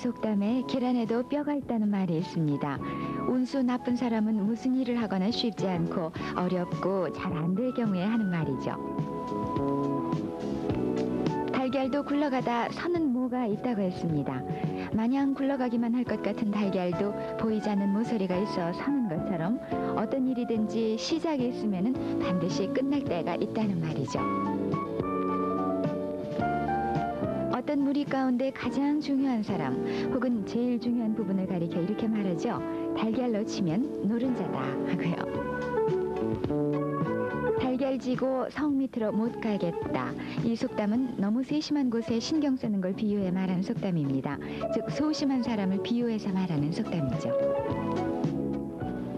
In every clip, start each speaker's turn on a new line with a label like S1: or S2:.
S1: 속담에 계란에도 뼈가 있다는 말이 있습니다. 운수 나쁜 사람은 무슨 일을 하거나 쉽지 않고 어렵고 잘 안 될 경우에 하는 말이죠. 달걀도 굴러가다 서는 모가 있다고 했습니다. 마냥 굴러가기만 할 것 같은 달걀도 보이지 않는 모서리가 있어 서는 것처럼 어떤 일이든지 시작이 있으면 반드시 끝날 때가 있다는 말이죠. 어떤 무리 가운데 가장 중요한 사람 혹은 제일 중요한 부분을 가리켜 이렇게 말하죠. 달걀로 치면 노른자다 하고요. 달걀 지고 성 밑으로 못 가겠다. 이 속담은 너무 세심한 곳에 신경 쓰는 걸 비유해 말하는 속담입니다. 즉 소심한 사람을 비유해서 말하는 속담이죠.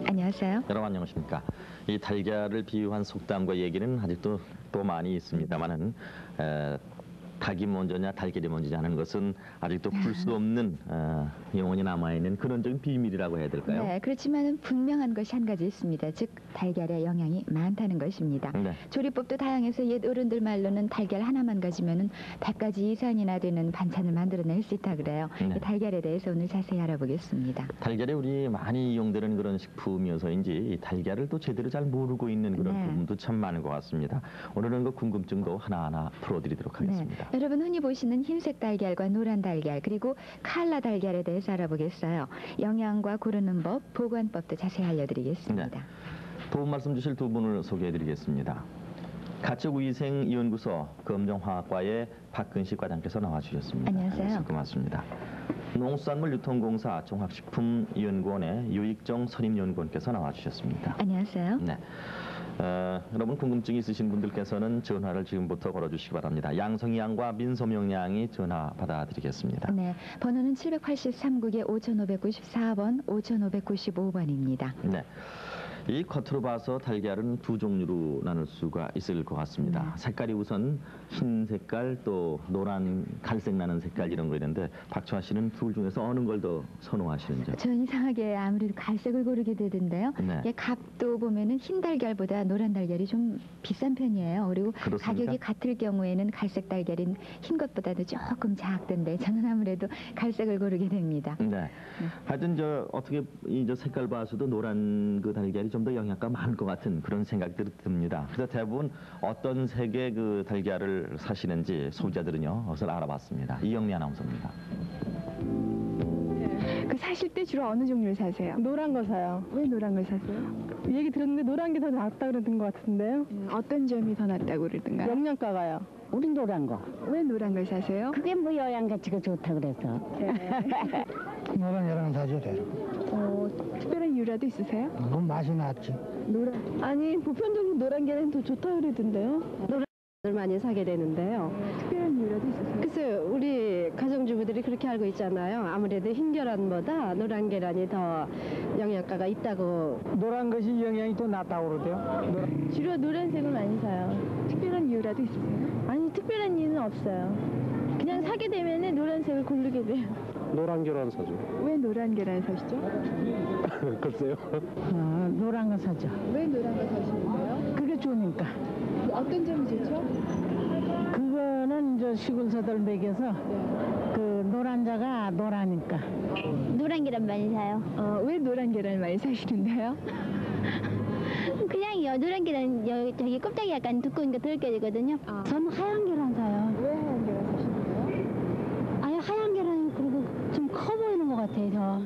S1: 안녕하세요.
S2: 여러분 안녕하십니까. 이 달걀을 비유한 속담과 얘기는 아직도 또 많이 있습니다만은 닭이 먼저냐 달걀이 먼저냐 하는 것은 아직도 풀 수 없는 영혼이 남아있는 그런 적인 비밀이라고 해야 될까요?
S1: 네, 그렇지만 분명한 것이 한 가지 있습니다. 즉 달걀의 영양이 많다는 것입니다.
S2: 네.
S1: 조리법도 다양해서 옛 어른들 말로는 달걀 하나만 가지면은 100가지 이상이나 되는 반찬을 만들어낼 수 있다 그래요.
S2: 네.
S1: 달걀에 대해서 오늘 자세히 알아보겠습니다.
S2: 달걀이 우리 많이 이용되는 그런 식품이어서인지 이 달걀을 또 제대로 잘 모르고 있는 그런 부분도 참 많은 것 같습니다. 오늘은 그 궁금증도 하나하나 풀어드리도록 하겠습니다.
S1: 여러분 흔히 보시는 흰색 달걀과 노란 달걀 그리고 칼라 달걀에 대해서 알아보겠어요. 영양과 고르는 법, 보관법도 자세히 알려드리겠습니다.
S2: 네. 도움 말씀 주실 두 분을 소개해드리겠습니다. 가축위생연구소 검정화학과의 박근식 과장께서 나와주셨습니다.
S1: 안녕하세요.
S2: 고맙습니다. 농수산물 유통공사 종합식품연구원의 유익정 선임연구원께서 나와주셨습니다.
S1: 안녕하세요.
S2: 네. 여러분 궁금증이 있으신 분들께서는 전화를 지금부터 걸어주시기 바랍니다. 양성희 양과 민소명 양이 전화 받아드리겠습니다.
S1: 네, 번호는 783국에 5594번, 5595번입니다.
S2: 네. 이 겉으로 봐서 달걀은 두 종류로 나눌 수가 있을 것 같습니다. 색깔이 우선 흰 색깔 또 노란 갈색 나는 색깔 이런 거 있는데 박초아 씨는 둘 중에서 어느 걸 더 선호하시는지?
S1: 저는 이상하게 아무래도 갈색을 고르게 되던데요.
S2: 네.
S1: 값도 보면은 흰 달걀보다 노란 달걀이 좀 비싼 편이에요. 그리고
S2: 그렇습니까?
S1: 가격이 같을 경우에는 갈색 달걀인 흰 것보다도 조금 작던데 저는 아무래도 갈색을 고르게 됩니다.
S2: 네. 하여튼 어떻게 이 색깔 봐서도 노란 그 달걀이 좀 더 영양가 많을 것 같은 그런 생각들이 듭니다. 그래서 대부분 어떤 색의 그 달걀을 사시는지 소비자들은요, 그것을 알아봤습니다. 이영미 아나운서입니다.
S3: 그 사실 때 주로 어느 종류를 사세요?
S4: 노란 거 사요.
S3: 왜 노란 걸 사세요?
S4: 얘기 들었는데 노란 게 더 낫다 그러던 것 같은데요.
S3: 어떤 점이 더 낫다고 그러던가요?
S4: 영양가가요.
S5: 우린 노란 거.
S3: 왜 노란 걸 사세요?
S5: 그게 뭐 영양 가치가 좋다 그래서.
S6: 노란 계란 사줘야 돼.
S3: 특별한 이유라도 있으세요?
S6: 뭐 맛이 낫지.
S3: 노란.
S4: 아니 보편적으로 노란 계란이 더 좋다 그러던데요. 노란 걸 많이 사게 되는데요.
S3: 특별한 이유라도 있으세요?
S4: 글쎄요, 우리 가정주부들이 그렇게 알고 있잖아요. 아무래도 흰 계란보다 노란 계란이 더 영양가가 있다고.
S6: 노란 것이 영양이 더 낫다고 그러대요.
S4: 주로 노란색을 많이 사요.
S3: 특별한 이유라도 있으세요?
S4: 아니 특별한 이유는 없어요. 그냥 사게 되면은 노란색을 고르게 돼요.
S7: 노란 계란 사죠.
S3: 왜 노란 계란을 사시죠?
S7: 글쎄요.
S5: 노란 거 사죠.
S3: 왜 노란 걸 사시는데요?
S5: 그게 좋으니까.
S3: 어떤 점이 좋죠?
S5: 그거는 저 시골서들 먹여서 그 노란자가 노라니까.
S8: 노란 계란 많이 사요.
S3: 왜 노란 계란을 많이 사시는데요?
S8: 그냥 노란 계란 저기 껍데기 약간 두꺼운 거 덜 깨지거든요.
S5: 저는 하얀 계란 사요.
S3: 왜 하얀 계란 사시는데요?
S5: 아니 하얀 계란이 그리고 좀 커 보이는 것 같아요. 저.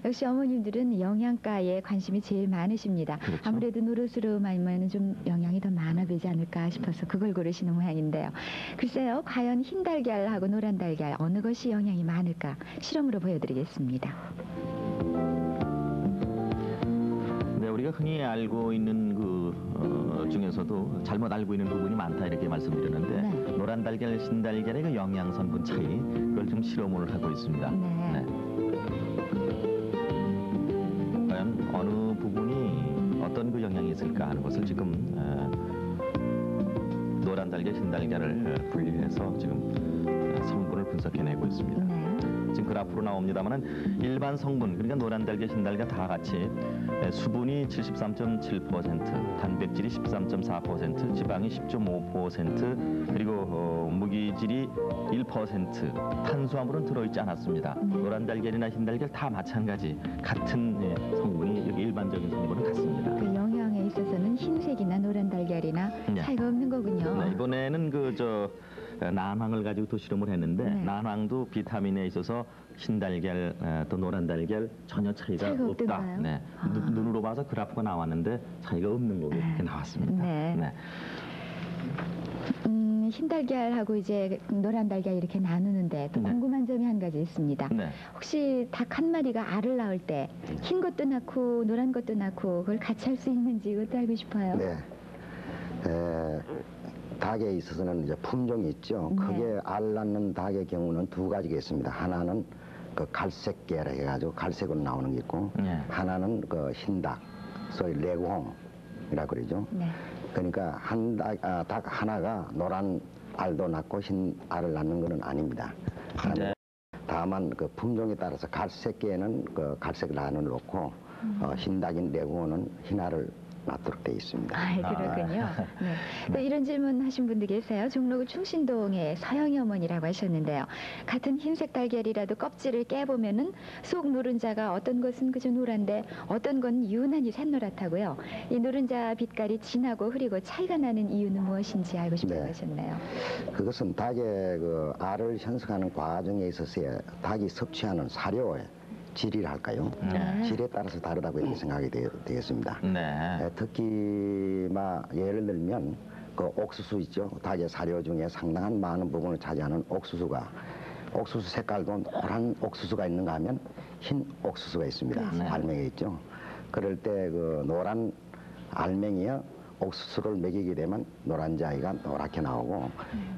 S1: 역시 어머님들은 영양가에 관심이 제일 많으십니다.
S2: 그렇죠.
S1: 아무래도 노릇으로 말면 좀 영양이 더 많아 보이지 않을까 싶어서 그걸 고르시는 모양인데요. 글쎄요, 과연 흰 달걀하고 노란 달걀 어느 것이 영양이 많을까 실험으로 보여드리겠습니다.
S2: 네, 우리가 흔히 알고 있는 그 중에서도 잘못 알고 있는 부분이 많다 이렇게 말씀드렸는데 노란 달걀, 흰 달걀의 그 영양 성분 차이 그걸 좀 실험을 하고 있습니다.
S1: 네.
S2: 과연 어느 부분이 어떤 그 영향이 있을까 하는 것을 지금 노란 달걀, 흰 달걀을 분리해서 지금 성분을 분석해내고 있습니다.
S1: 네.
S2: 지금 그래프로 나옵니다만은 일반 성분 그러니까 노란 달걀, 흰 달걀 다 같이 수분이 73.7%, 단백질이 13.4%, 지방이 10.5% 그리고 무기질이 1%, 탄수화물은 들어있지 않았습니다. 노란 달걀이나 흰 달걀 다 마찬가지 같은 성분이 여기 일반적인 성분은 같습니다.
S1: 그 영양에 있어서는 흰색이나 노란 달걀이나
S2: 네.
S1: 차이가 없는 거군요.
S2: 네, 이번에는 난황을 가지고 또 실험을 했는데
S1: 네.
S2: 난황도 비타민에 있어서 흰 달걀 또 노란 달걀 전혀 차이가 없다.
S1: 없던가요?
S2: 네.
S1: 아.
S2: 눈으로 봐서 그래프가 나왔는데 차이가 없는 거로 이렇게 나왔습니다.
S1: 네. 흰 달걀하고 이제 노란 달걀 이렇게 나누는데 또
S2: 네.
S1: 궁금한 점이 한 가지 있습니다.
S2: 네.
S1: 혹시 닭 한 마리가 알을 낳을 때 흰 것도 낳고 노란 것도 낳고 그걸 같이 할 수 있는지 이것도 알고 싶어요.
S9: 네. 닭에 있어서는 이제 품종이 있죠.
S1: 네.
S9: 크게 알 낳는 닭의 경우는 두 가지가 있습니다. 하나는 그 갈색계라 해가지고 갈색으로 나오는 게 있고,
S2: 네.
S9: 하나는 그 흰닭, 소위 레구홍이라 그러죠.
S1: 네.
S9: 그러니까 닭 하나가 노란 알도 낳고 흰 알을 낳는 것은 아닙니다.
S2: 네.
S9: 다만 그 품종에 따라서 갈색계는 그 갈색 알을 놓고 흰 닭인 레구홍은 흰 알을 낳도록 되어 있습니다.
S1: 그렇군요. 네. 또 이런 질문 하신 분도 계세요. 종로구 충신동의 서영이 어머니라고 하셨는데요. 같은 흰색 달걀이라도 껍질을 깨보면은 속 노른자가 어떤 것은 그저 노란데 어떤 건 유난히 샛노랗다고요. 이 노른자 빛깔이 진하고 흐리고 차이가 나는 이유는 무엇인지 알고 싶다고
S9: 네.
S1: 하셨나요?
S9: 그것은 닭의 그 알을 형성하는 과정에 있어서의 닭이 섭취하는 사료의 질이랄까요?
S1: 네.
S9: 질에 따라서 다르다고 이렇게 생각이 되겠습니다.
S2: 네.
S9: 특히 예를 들면 그 옥수수 있죠. 닭의 사료 중에 상당한 많은 부분을 차지하는 옥수수 색깔도 노란 옥수수가 있는가 하면 흰 옥수수가 있습니다.
S1: 그렇죠.
S9: 알맹이 있죠. 그럴 때 그 노란 알맹이와 옥수수를 먹이게 되면 노란자이가 노랗게 나오고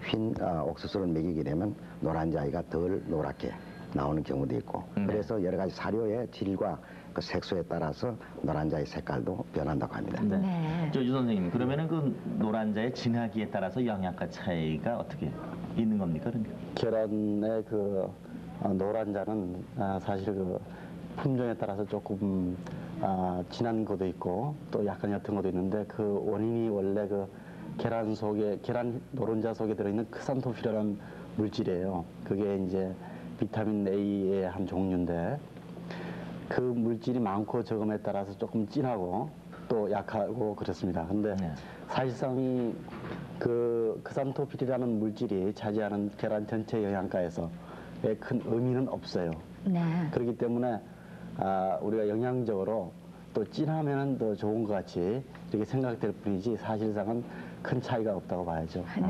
S9: 흰 옥수수를 먹이게 되면 노란자이가 덜 노랗게 나오는 경우도 있고 그래서 여러 가지 사료의 질과 그 색소에 따라서 노란자의 색깔도 변한다고 합니다.
S2: 네.
S1: 네.
S2: 유 선생님 그러면은 그 노란자의 진하기에 따라서 영양가 차이가 어떻게 있는 겁니까? 그러니까?
S7: 계란의 그 노란자는 사실 그 품종에 따라서 조금 진한 것도 있고 또 약간 옅은 것도 있는데 그 원인이 원래 그 계란 노른자 속에 들어있는 크산토필이라는 물질이에요. 그게 이제 비타민 A의 한 종류인데 그 물질이 많고 적음에 따라서 조금 진하고 또 약하고 그렇습니다. 근데
S2: 네.
S7: 사실상 그 크산토필이라는 물질이 차지하는 계란 전체 영양가에서 큰 의미는 없어요.
S1: 네.
S7: 그렇기 때문에 우리가 영양적으로 또 진하면은 더 좋은 것 같이 이렇게 생각될 뿐이지 사실상은 큰 차이가 없다고 봐야죠.
S1: 네.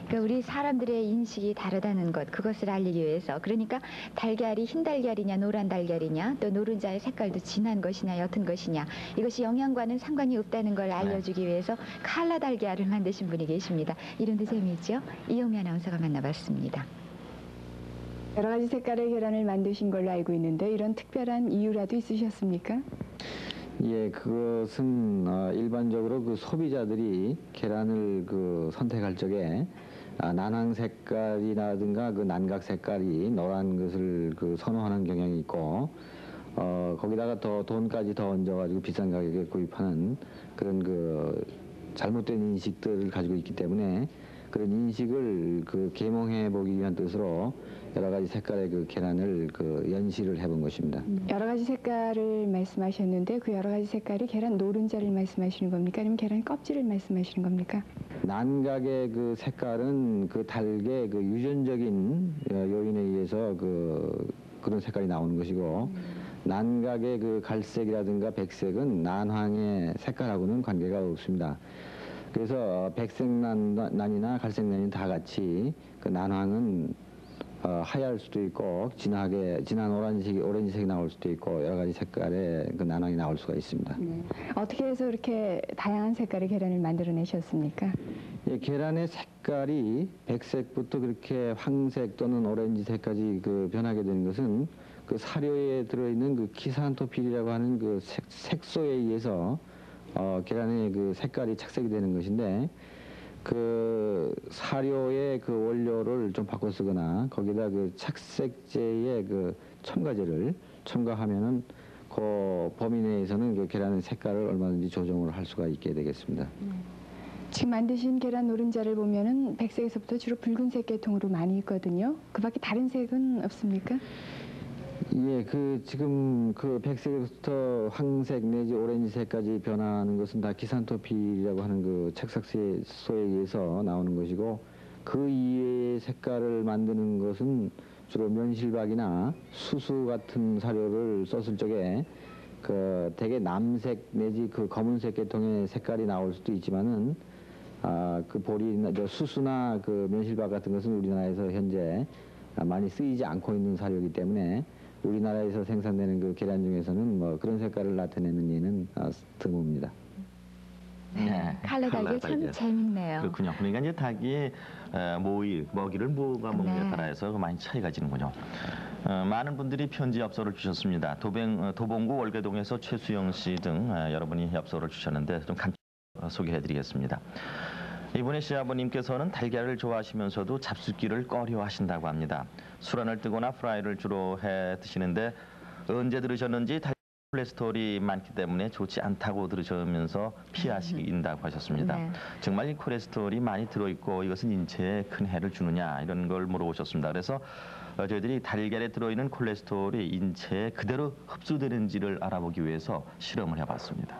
S1: 그러니까 우리 사람들의 인식이 다르다는 것, 그것을 알리기 위해서. 그러니까 달걀이 흰 달걀이냐, 노란 달걀이냐, 또 노른자의 색깔도 진한 것이냐, 옅은 것이냐, 이것이 영양과는 상관이 없다는 걸 알려주기 위해서 칼라 달걀을 만드신 분이 계십니다. 이름도 재미있죠? 이영미 아나운서가 만나봤습니다.
S3: 여러 가지 색깔의 계란을 만드신 걸로 알고 있는데 이런 특별한 이유라도 있으셨습니까?
S6: 예, 그것은 일반적으로 그 소비자들이 계란을 그 선택할 적에 난황 색깔이라든가 그 난각 색깔이 노란 것을 그 선호하는 경향이 있고 거기다가 더 돈까지 더 얹어가지고 비싼 가격에 구입하는 그런 그 잘못된 인식들을 가지고 있기 때문에 그런 인식을 그 계몽해 보기 위한 뜻으로 여러 가지 색깔의 그 계란을 그 연시를 해본 것입니다.
S3: 여러 가지 색깔을 말씀하셨는데 그 여러 가지 색깔이 계란 노른자를 말씀하시는 겁니까? 아니면 계란 껍질을 말씀하시는 겁니까?
S6: 난각의 그 색깔은 그 닭의 그 유전적인 요인에 의해서 그런 색깔이 나오는 것이고 난각의 그 갈색이라든가 백색은 난황의 색깔하고는 관계가 없습니다. 그래서 백색난이나 갈색난이 다 같이 그 난황은 하얄 수도 있고 진한 오렌지색이 나올 수도 있고 여러 가지 색깔의 그 난황이 나올 수가 있습니다.
S3: 네. 어떻게 해서 이렇게 다양한 색깔의 계란을 만들어내셨습니까?
S6: 예, 계란의 색깔이 백색부터 그렇게 황색 또는 오렌지색까지 그 변하게 되는 것은 그 사료에 들어있는 그 키산토필이라고 하는 그 색소에 의해서 계란의 그 색깔이 착색이 되는 것인데 그 사료의 그 원료를 좀 바꿔 쓰거나 거기다 그 착색제의 그 첨가제를 첨가하면은 그 범위 내에서는 그 계란의 색깔을 얼마든지 조정을 할 수가 있게 되겠습니다.
S3: 지금 만드신 계란 노른자를 보면은 백색에서부터 주로 붉은색 계통으로 많이 있거든요. 그 밖에 다른 색은 없습니까?
S6: 예, 그 지금 그 백색부터 황색 내지 오렌지색까지 변하는 것은 다 기산토필이라고 하는 그 착색소에 의해서 나오는 것이고, 그 이외의 색깔을 만드는 것은 주로 면실박이나 수수 같은 사료를 썼을 적에 그 대개 남색 내지 그 검은색 계통의 색깔이 나올 수도 있지만은 그 보리나 수수나 그 면실박 같은 것은 우리나라에서 현재 많이 쓰이지 않고 있는 사료이기 때문에 우리나라에서 생산되는 그 계란 중에서는 뭐 그런 색깔을 나타내는 예는 드뭅니다.
S1: 네, 칼라 달걀 참 재밌네요.
S2: 그렇군요. 그러니까 이제 닭이 먹이를 뭐가 먹느냐에
S1: 네.
S2: 따라서 많이 차이가 지는군요. 많은 분들이 편지 엽서를 주셨습니다. 도봉구 월계동에서 최수영 씨 등 여러분이 엽서를 주셨는데 좀 간단히 소개해드리겠습니다. 이분의 시아버님께서는 달걀을 좋아하시면서도 잡숫기를 꺼려하신다고 합니다. 술안을 뜨거나 프라이를 주로 해 드시는데 언제 들으셨는지 콜레스테롤이 많기 때문에 좋지 않다고 들으시면서 피하신다고 하셨습니다.
S1: 네.
S2: 정말 이 콜레스테롤이 많이 들어있고 이것은 인체에 큰 해를 주느냐 이런 걸 물어보셨습니다. 그래서 저희들이 달걀에 들어있는 콜레스테롤이 인체에 그대로 흡수되는지를 알아보기 위해서 실험을 해봤습니다.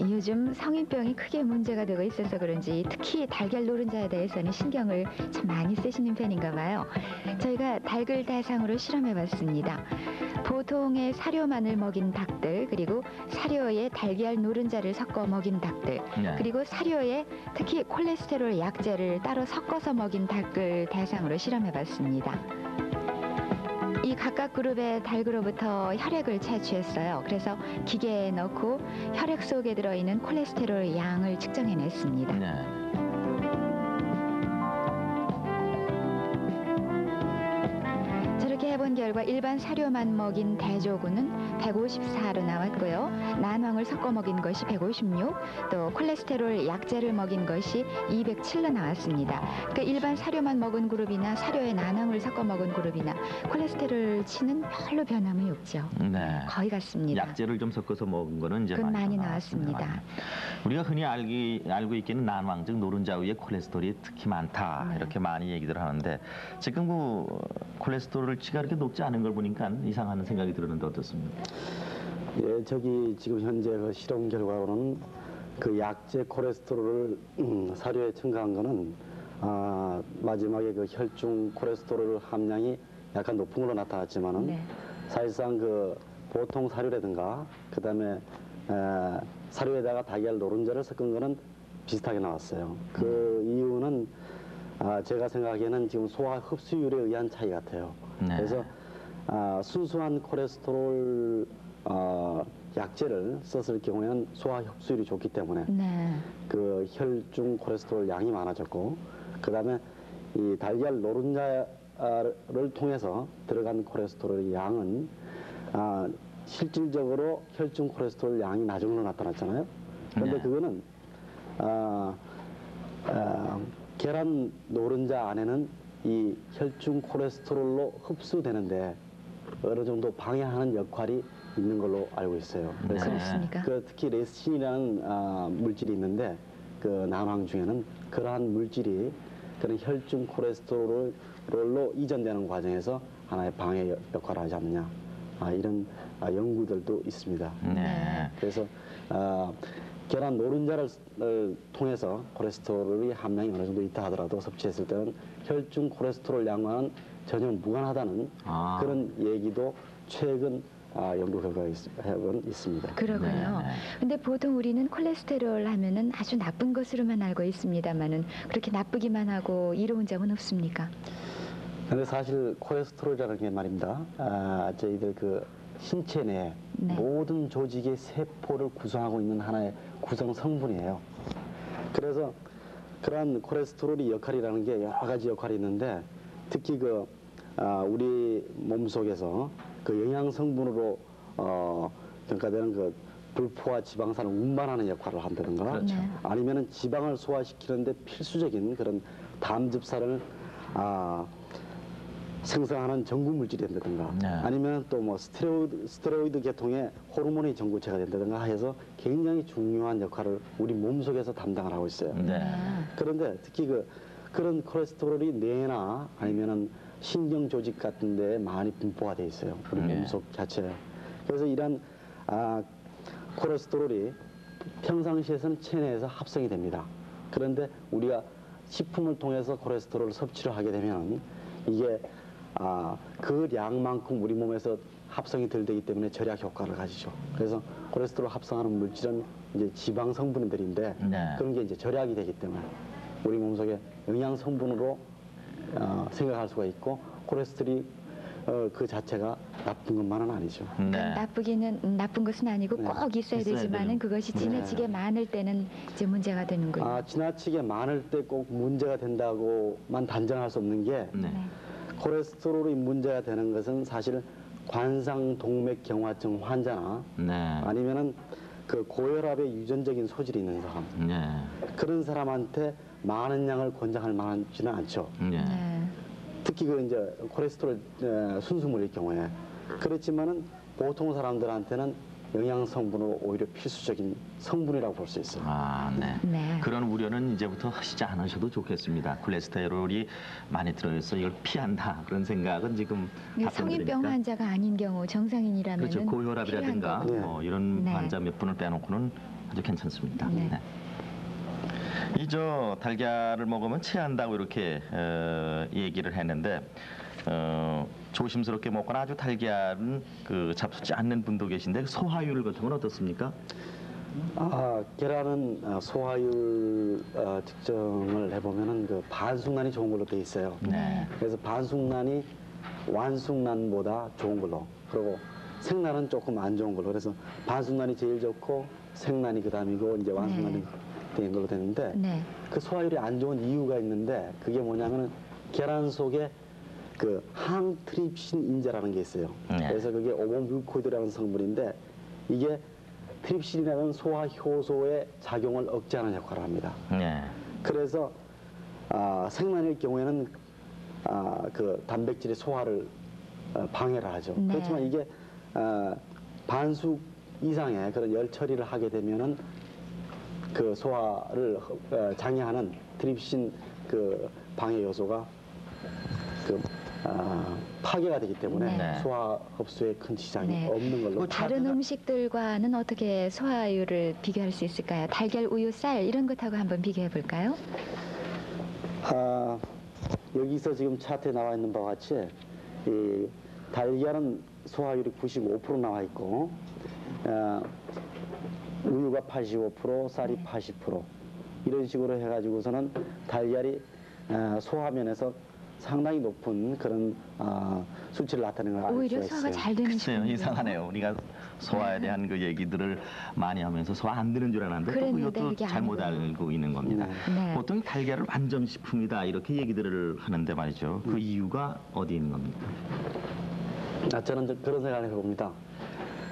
S1: 요즘 성인병이 크게 문제가 되고 있어서 그런지 특히 달걀 노른자에 대해서는 신경을 참 많이 쓰시는 편인가 봐요. 저희가 닭을 대상으로 실험해봤습니다. 보통의 사료만을 먹인 닭들, 그리고 사료에 달걀 노른자를 섞어 먹인 닭들,
S2: 네.
S1: 그리고 사료에 특히 콜레스테롤 약제를 따로 섞어서 먹인 닭을 대상으로 실험해봤습니다. 이 각각 그룹의 닭으로부터 혈액을 채취했어요. 그래서 기계에 넣고 혈액 속에 들어있는 콜레스테롤 양을 측정해냈습니다.
S2: 네.
S1: 저렇게 해본 결과 일반 사료만 먹인 대조군은 154로 나왔고요. 난황을 섞어 먹인 것이 156, 또 콜레스테롤 약제를 먹인 것이 207로 나왔습니다. 그러니까 일반 사료만 먹은 그룹이나 사료에 난황을 섞어 먹은 그룹이나 콜레스테롤 치는 별로 변함이 없죠.
S2: 네.
S1: 거의 같습니다.
S2: 약재를 좀 섞어서 먹은 거는 이제
S1: 그건 많이
S2: 나왔습니다.
S1: 나왔습니다.
S2: 우리가 흔히 알고 있기는 난황, 즉 노른자 위에 콜레스테롤이 특히 많다
S1: 네.
S2: 이렇게 많이 얘기들 하는데 지금 그 콜레스테롤 치가 그렇게 높지 않은 걸 보니까 이상하는 생각이 들었는데 어떻습니까?
S7: 예, 저기 지금 현재 그 실험 결과로는 그 약제 콜레스테롤을 사료에 첨가한 거는 마지막에 그 혈중 콜레스테롤 함량이 약간 높은 걸로 나타났지만은
S1: 네.
S7: 사실상 그 보통 사료라든가 그다음에 사료에다가 달걀 노른자를 섞은 거는 비슷하게 나왔어요. 그 이유는 제가 생각하기에는 지금 소화 흡수율에 의한 차이 같아요.
S2: 네.
S7: 그래서 순수한 콜레스테롤 약제를 썼을 경우에는 소화 흡수율이 좋기 때문에
S1: 네.
S7: 그 혈중 콜레스테롤 양이 많아졌고, 그다음에 이 달걀 노른자를 통해서 들어간 콜레스테롤 양은 실질적으로 혈중 콜레스테롤 양이 낮은 걸로 나타났잖아요. 그런데
S2: 네.
S7: 그거는 계란 노른자 안에는 이 혈중 콜레스테롤로 흡수되는데 어느 정도 방해하는 역할이 있는 걸로 알고 있어요. 그래서
S1: 그렇습니까?
S7: 특히 레신이라는 물질이 있는데 그 난황 중에는 그러한 물질이 그런 혈중 콜레스테롤로 이전되는 과정에서 하나의 방해 역할을 하지 않느냐, 이런 연구들도 있습니다.
S2: 네.
S7: 그래서 계란 노른자를 통해서 콜레스테롤의 함량이 어느 정도 있다 하더라도 섭취했을 때는 혈중 콜레스테롤 양과는 전혀 무관하다는 그런 얘기도 최근 연구 결과가 있습니다.
S1: 그러군요.
S2: 네.
S1: 근데 보통 우리는 콜레스테롤 하면은 아주 나쁜 것으로만 알고 있습니다만은 그렇게 나쁘기만 하고 이로운 점은 없습니까?
S7: 근데 사실 콜레스테롤이라는 게 말입니다. 저희들 그 신체 내
S1: 네.
S7: 모든 조직의 세포를 구성하고 있는 하나의 구성 성분이에요. 그래서 그러한 콜레스테롤의 역할이라는 게 여러 가지 역할이 있는데 특히 그 우리 몸 속에서 그 영양 성분으로 평가되는 그 불포화 지방산을 운반하는 역할을 한다든가
S2: 그렇죠.
S1: 네.
S7: 아니면은 지방을 소화시키는데 필수적인 그런 담즙살을 생성하는 전구 물질이 된다든가
S2: 네.
S7: 아니면 또 뭐 스테로이드 계통의 호르몬의 전구체가 된다든가 해서 굉장히 중요한 역할을 우리 몸속에서 담당을 하고 있어요.
S2: 네.
S7: 그런데 특히 그런 콜레스테롤이 뇌나 아니면은 신경 조직 같은 데에 많이 분포가 돼 있어요. 우리
S2: 네.
S7: 몸속 자체에. 그래서 이런 콜레스테롤이 평상시에서는 체내에서 합성이 됩니다. 그런데 우리가 식품을 통해서 콜레스테롤을 섭취를 하게 되면 이게 그 양만큼 우리 몸에서 합성이 덜 되기 때문에 절약 효과를 가지죠. 그래서 콜레스테롤 합성하는 물질은 이제 지방 성분들인데
S2: 네.
S7: 그런 게 이제 절약이 되기 때문에 우리 몸속에 영양 성분으로 생각할 수가 있고 콜레스테롤이 그 자체가 나쁜 것만은 아니죠.
S2: 네.
S1: 나쁜 것은 아니고
S7: 네.
S1: 꼭 있어야
S2: 있어야
S1: 되지만은
S2: 되는.
S1: 그것이 지나치게 많을 때는 이제 문제가 되는군요.
S7: 지나치게 많을 때 꼭 문제가 된다고만 단정할 수 없는 게
S2: 네.
S7: 콜레스테롤이 문제가 되는 것은 사실 관상동맥경화증 환자나
S2: 네.
S7: 아니면은 그 고혈압의 유전적인 소질이 있는 사람
S2: 네.
S7: 그런 사람한테 많은 양을 권장할 만하지는 않죠.
S2: 네.
S1: 네.
S7: 특히 그 이제 콜레스테롤 순수물일 경우에 그렇지만은 보통 사람들한테는 영양 성분으로 오히려 필수적인 성분이라고 볼 수 있어요.
S2: 네.
S1: 네.
S2: 그런 우려는 이제부터 하시지 않으셔도 좋겠습니다. 콜레스테롤이 많이 들어있어 이걸 피한다 그런 생각은 지금
S1: 성인병
S2: 답변드리니까.
S1: 환자가 아닌 경우 정상인이라면
S2: 그렇죠. 고혈압이라든가
S7: 네.
S2: 이런
S1: 네.
S2: 환자 몇 분을 빼놓고는 아주 괜찮습니다.
S1: 네.
S2: 이 달걀을 먹으면 체한다고 이렇게 얘기를 했는데 조심스럽게 먹거나 아주 달걀은 잡수지 않는 분도 계신데 소화율 같은 건 어떻습니까?
S7: 계란은 소화율 측정을 해보면은 그 반숙란이 좋은 걸로 돼 있어요.
S2: 네.
S7: 그래서 반숙란이 완숙란보다 좋은 걸로. 그리고 생란은 조금 안 좋은 걸로. 그래서 반숙란이 제일 좋고 생란이 그다음이고 이제 완숙란이 된 걸로 되는데
S1: 네.
S7: 그 소화율이 안 좋은 이유가 있는데 그게 뭐냐면은 계란 속에 그 항트립신 인자라는 게 있어요.
S2: 네.
S7: 그래서 그게 오모뮤코이드라는 성분인데 이게 트립신이라는 소화 효소의 작용을 억제하는 역할을 합니다.
S2: 네.
S7: 그래서 생란일 경우에는 그 단백질의 소화를 방해를 하죠.
S1: 네.
S7: 그렇지만 이게 반숙 이상의 그런 열 처리를 하게 되면은 그 소화를 장애하는 트립신 그 방해 요소가 파괴가 되기 때문에
S2: 네.
S7: 소화 흡수에 큰 지장이
S1: 네.
S7: 없는 걸로.
S1: 다른 음식들과는 어떻게 소화율을 비교할 수 있을까요? 달걀, 우유, 쌀 이런 것하고 한번 비교해 볼까요?
S7: 여기서 지금 차트에 나와 있는 바와 같이 이 달걀은 소화율이 95% 나와 있고 우유가 85%, 쌀이 80% 이런 식으로 해가지고서는 달걀이 소화면에서 상당히 높은 그런 수치를 나타내는 걸 알
S1: 오히려
S7: 수가
S1: 소화가
S7: 있어요.
S1: 잘 되는
S2: 글쎄요,
S1: 식품이요.
S2: 이상하네요. 우리가 소화에 대한 그 얘기들을 많이 하면서 소화 안 되는 줄 알았는데 또
S1: 그랬는데
S2: 그것도
S1: 그게
S2: 잘못
S1: 아니군요.
S2: 알고 있는 겁니다.
S1: 네.
S2: 보통 달걀을 완전식품이다 이렇게 얘기들을 하는데 말이죠. 그 이유가 어디 있는 겁니까?
S7: 저는 그런 생각을 해봅니다.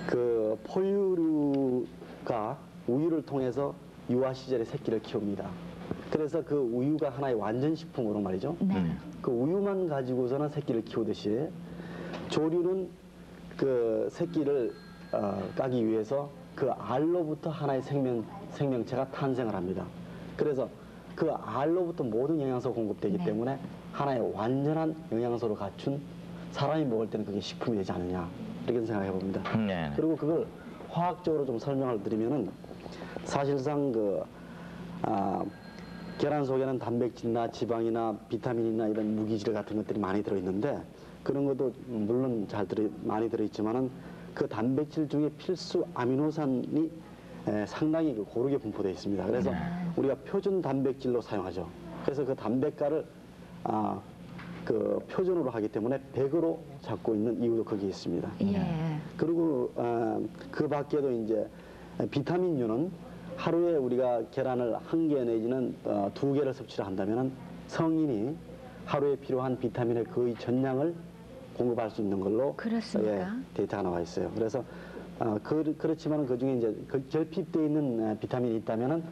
S7: 그 포유류가 우유를 통해서 유아 시절에 새끼를 키웁니다. 그래서 그 우유가 하나의 완전식품으로 말이죠.
S1: 네.
S7: 그 우유만 가지고서는 새끼를 키우듯이 조류는 그 새끼를 까기 위해서 그 알로부터 하나의 생명체가 탄생을 합니다. 그래서 그 알로부터 모든 영양소가 공급되기
S1: 네.
S7: 때문에 하나의 완전한 영양소를 갖춘 사람이 먹을 때는 그게 식품이 되지 않느냐 이렇게 생각해 봅니다.
S2: 네.
S7: 그리고 그걸 화학적으로 좀 설명을 드리면은 사실상 계란 속에는 단백질이나 지방이나 비타민이나 이런 무기질 같은 것들이 많이 들어있는데 그런 것도 물론 많이 들어있지만은 그 단백질 중에 필수 아미노산이 상당히 고르게 분포되어 있습니다. 그래서 우리가 표준 단백질로 사용하죠. 그래서 그 단백가를 그 표준으로 하기 때문에 100으로 잡고 있는 이유도 거기에 있습니다.
S1: 예.
S7: 그리고 그 밖에도 이제 비타민류는 하루에 우리가 계란을 1개 내지는 2개를 섭취를 한다면 성인이 하루에 필요한 비타민의 거의 전량을 공급할 수 있는 걸로
S1: 그렇습니까?
S7: 데이터가 나와 있어요. 그래서 그렇지만 그 중에 이제 결핍되어 있는 비타민이 있다면은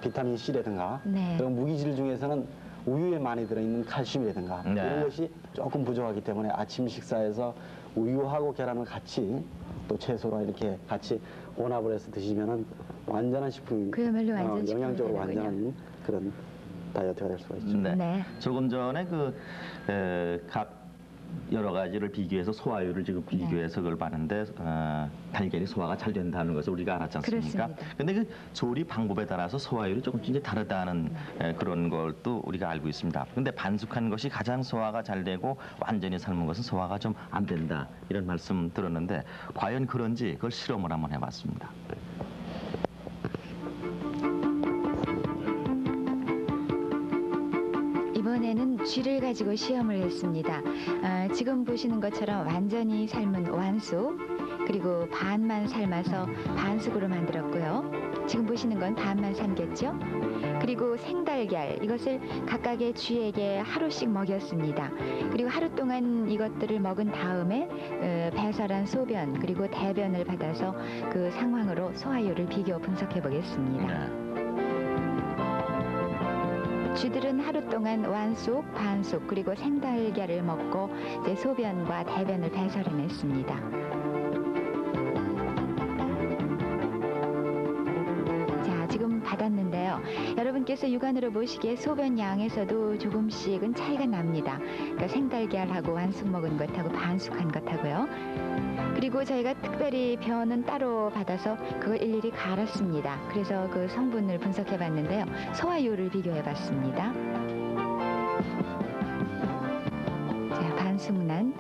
S7: 비타민 C라든가
S1: 네.
S7: 그리고 무기질 중에서는 우유에 많이 들어있는 칼슘이라든가
S2: 네.
S7: 이런 것이 조금 부족하기 때문에 아침 식사에서 우유하고 계란을 같이 또 채소랑 이렇게 같이 혼합을 해서 드시면은 완전한 식품,
S1: 그야말로 완전 식품이
S7: 영양적으로
S1: 되는군요.
S7: 완전한 그런 다이어트가 될 수가 있죠.
S2: 네.
S1: 네.
S2: 조금 전에 각 여러 가지를 비교해서 소화율을 지금 비교해서 그걸 봤는데 달걀이 소화가 잘 된다는 것을 우리가 알았지 않습니까?
S1: 그렇습니다.
S2: 근데 그 조리 방법에 따라서 소화율이 조금씩 이제 다르다는 그런 걸 또 우리가 알고 있습니다. 근데 반숙한 것이 가장 소화가 잘 되고 완전히 삶은 것은 소화가 좀 안 된다 이런 말씀 들었는데 과연 그런지 그걸 실험을 한번 해봤습니다.
S1: 이번에는 쥐를 가지고 시험을 했습니다. 지금 보시는 것처럼 완전히 삶은 완숙, 그리고 반만 삶아서 반숙으로 만들었고요. 지금 보시는 건 반만 삶겠죠? 그리고 생달걀, 이것을 각각의 쥐에게 하루씩 먹였습니다. 그리고 하루 동안 이것들을 먹은 다음에 배설한 소변 그리고 대변을 받아서 그 상황으로 소화율을 비교 분석해 보겠습니다. 쥐들은 하루 동안 완숙, 반숙 그리고 생달걀을 먹고 이제 소변과 대변을 배설해냈습니다. 자, 지금 받았는데요. 여러분께서 육안으로 보시기에 소변 양에서도 조금씩은 차이가 납니다. 그러니까 생달걀하고 완숙 먹은 것하고 반숙한 것하고요. 그리고 저희가 특별히 변은 따로 받아서 그걸 일일이 갈았습니다. 그래서 그 성분을 분석해 봤는데요. 소화율을 비교해 봤습니다. 자, 반숙란.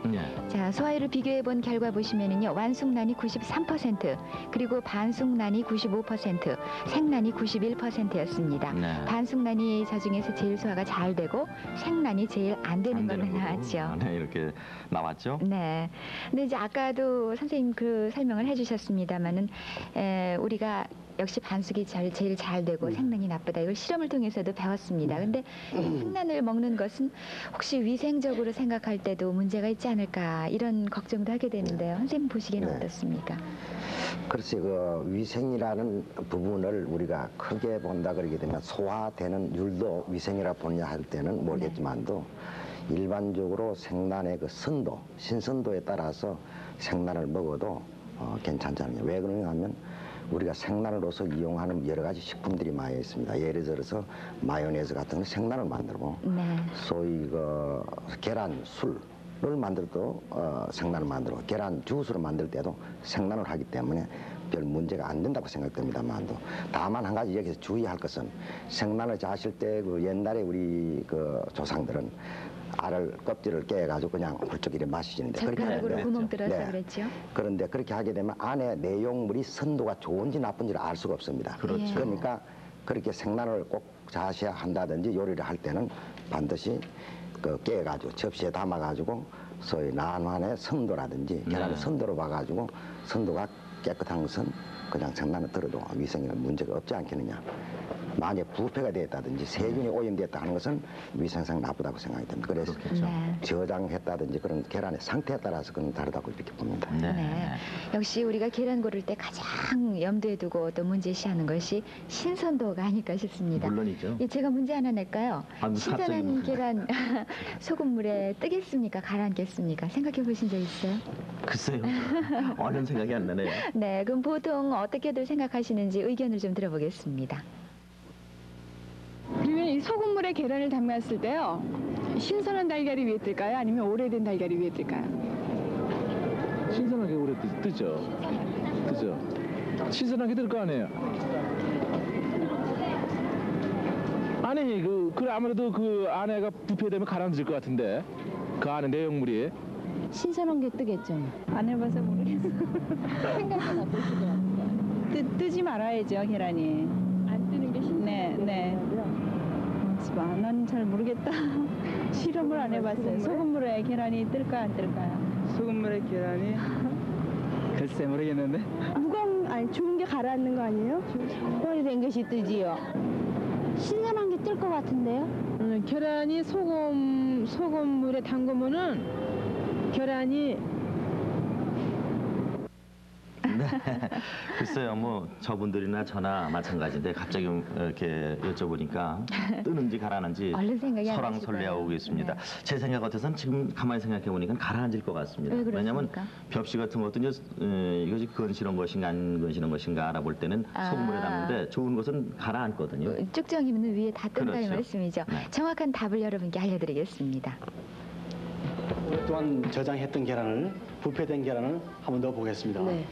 S1: 자, 소화율을 비교해 본 결과 보시면은요. 완숙란이 93%, 그리고 반숙란이 95%, 생란이 91%였습니다.
S2: 네.
S1: 반숙란이 저 중에서 제일 소화가 잘 되고 생란이 제일 안 되는 걸로 나왔죠.
S2: 네, 이렇게 나왔죠.
S1: 네. 근데 이제 아까도 선생님 그 설명을 해주셨습니다만은 우리가 역시 반숙이 제일 잘 되고 생란이 나쁘다. 이걸 실험을 통해서도 배웠습니다. 근데 생란을 먹는 것은 혹시 위생적으로 생각할 때도 문제가 있지 않을까 이런 걱정도 하게 되는데요. 선생님 보시기에는
S9: 네.
S1: 어떻습니까?
S9: 글쎄 그 위생이라는 부분을 우리가 크게 본다 그러게 되면 소화되는 율도 위생이라 보냐 할 때는 모르겠지만도 일반적으로 생란의 그 선도, 신선도에 따라서 생란을 먹어도 괜찮잖아요. 왜 그러냐 하면 우리가 생란으로서 이용하는 여러 가지 식품들이 많이 있습니다. 예를 들어서 마요네즈 같은 건 생란을 만들고
S1: 네.
S9: 소위 그 계란 술을 만들어도 생란을 만들고 계란 주스를 만들 때도 생란을 하기 때문에 별 문제가 안 된다고 생각됩니다만도 다만 한 가지 여기서 주의할 것은 생란을 자실 때 그 옛날에 우리 그 조상들은 알을 껍질을 깨가지고 그냥 훌쩍 이렇게 마시는데 그렇게
S1: 젓가락으로
S9: 하는데
S1: 구멍 뚫어서
S9: 네.
S1: 그랬죠.
S9: 그런데 그렇게 하게 되면 안에 내용물이 선도가 좋은지 나쁜지를 알 수가 없습니다.
S1: 그렇죠.
S9: 그러니까 그렇게 생란을 꼭 자셔야 한다든지 요리를 할 때는 반드시 그 깨가지고 접시에 담아가지고 소위 난환의 선도라든지 계란의 선도로 봐가지고 선도가 깨끗한 것은 그냥 생란을 들어도 위생에는 문제가 없지 않겠느냐. 만약 부패가 되었다든지 세균이 오염되었다 하는 것은 위생상 나쁘다고 생각이 됩니다. 그래서
S1: 네.
S9: 저장했다든지 그런 계란의 상태에 따라서 그건 다르다고 이렇게 봅니다.
S1: 네. 역시 우리가 계란 고를 때 가장 염두에 두고 또 문제시하는 것이 신선도가 아닐까 싶습니다.
S2: 물론이죠.
S1: 예, 제가 문제 하나 낼까요?
S2: 아,
S1: 신선한
S2: 갑자기
S1: 계란 소금물에 뜨겠습니까? 가라앉겠습니까? 생각해 보신 적 있어요?
S2: 글쎄요. 어떤 생각이 안 나네요.
S1: 네, 그럼 보통 어떻게들 생각하시는지 의견을 좀 들어보겠습니다.
S3: 그러면 이 소금물에 계란을 담갔을 때요. 신선한 달걀이 위에 뜰까요? 아니면 오래된 달걀이 위에 뜰까요?
S10: 신선하게 오래 뜨죠. 신선하게 뜰 거 아니에요. 아니 그래 아무래도 그 안에가 부패되면 가라앉을 것 같은데 그 안에 내용물이
S5: 신선한 게 뜨겠죠.
S11: 안 해봐서 모르겠어.
S5: 생각보다 뜨시더라고요.
S11: 뜨지 말아야죠, 계란이.
S5: 안 뜨는 게 신선한
S11: 네. 난 잘 모르겠다. 실험을 안 해봤어요. 소금물에 계란이 뜰까 안 뜰까요?
S12: 소금물에 계란이 글쎄 모르겠는데.
S11: 좋은 게 가라앉는 거 아니에요? 오래된 것이 뜨지요.
S5: 신선한 게 뜰 것 같은데요?
S11: 계란이 소금물에 담그면은 계란이
S2: 글쎄요, 뭐 저분들이나 저나 마찬가지인데 갑자기 이렇게 여쭤보니까 뜨는지 가라앉는지
S1: 얼른 생각이 안
S2: 설왕설래하고 있습니다.
S1: 네.
S2: 제 생각 같아서는 지금 가만히 생각해 보니까 가라앉을 것 같습니다.
S1: 왜
S2: 왜냐하면
S1: 그렇습니까?
S2: 벽시 같은 것도 이제 이것이 건실한 것인가 안 건실한 것인가 알아볼 때는 소금물에 담는데 좋은 것은 가라앉거든요.
S1: 쭉정이면 위에 다 뜬다는
S2: 그렇죠.
S1: 말씀이죠.
S2: 네.
S1: 정확한 답을 여러분께 알려드리겠습니다.
S7: 오랫동안 저장했던 계란을 부패된 계란을 한번 넣어 보겠습니다.
S4: 네.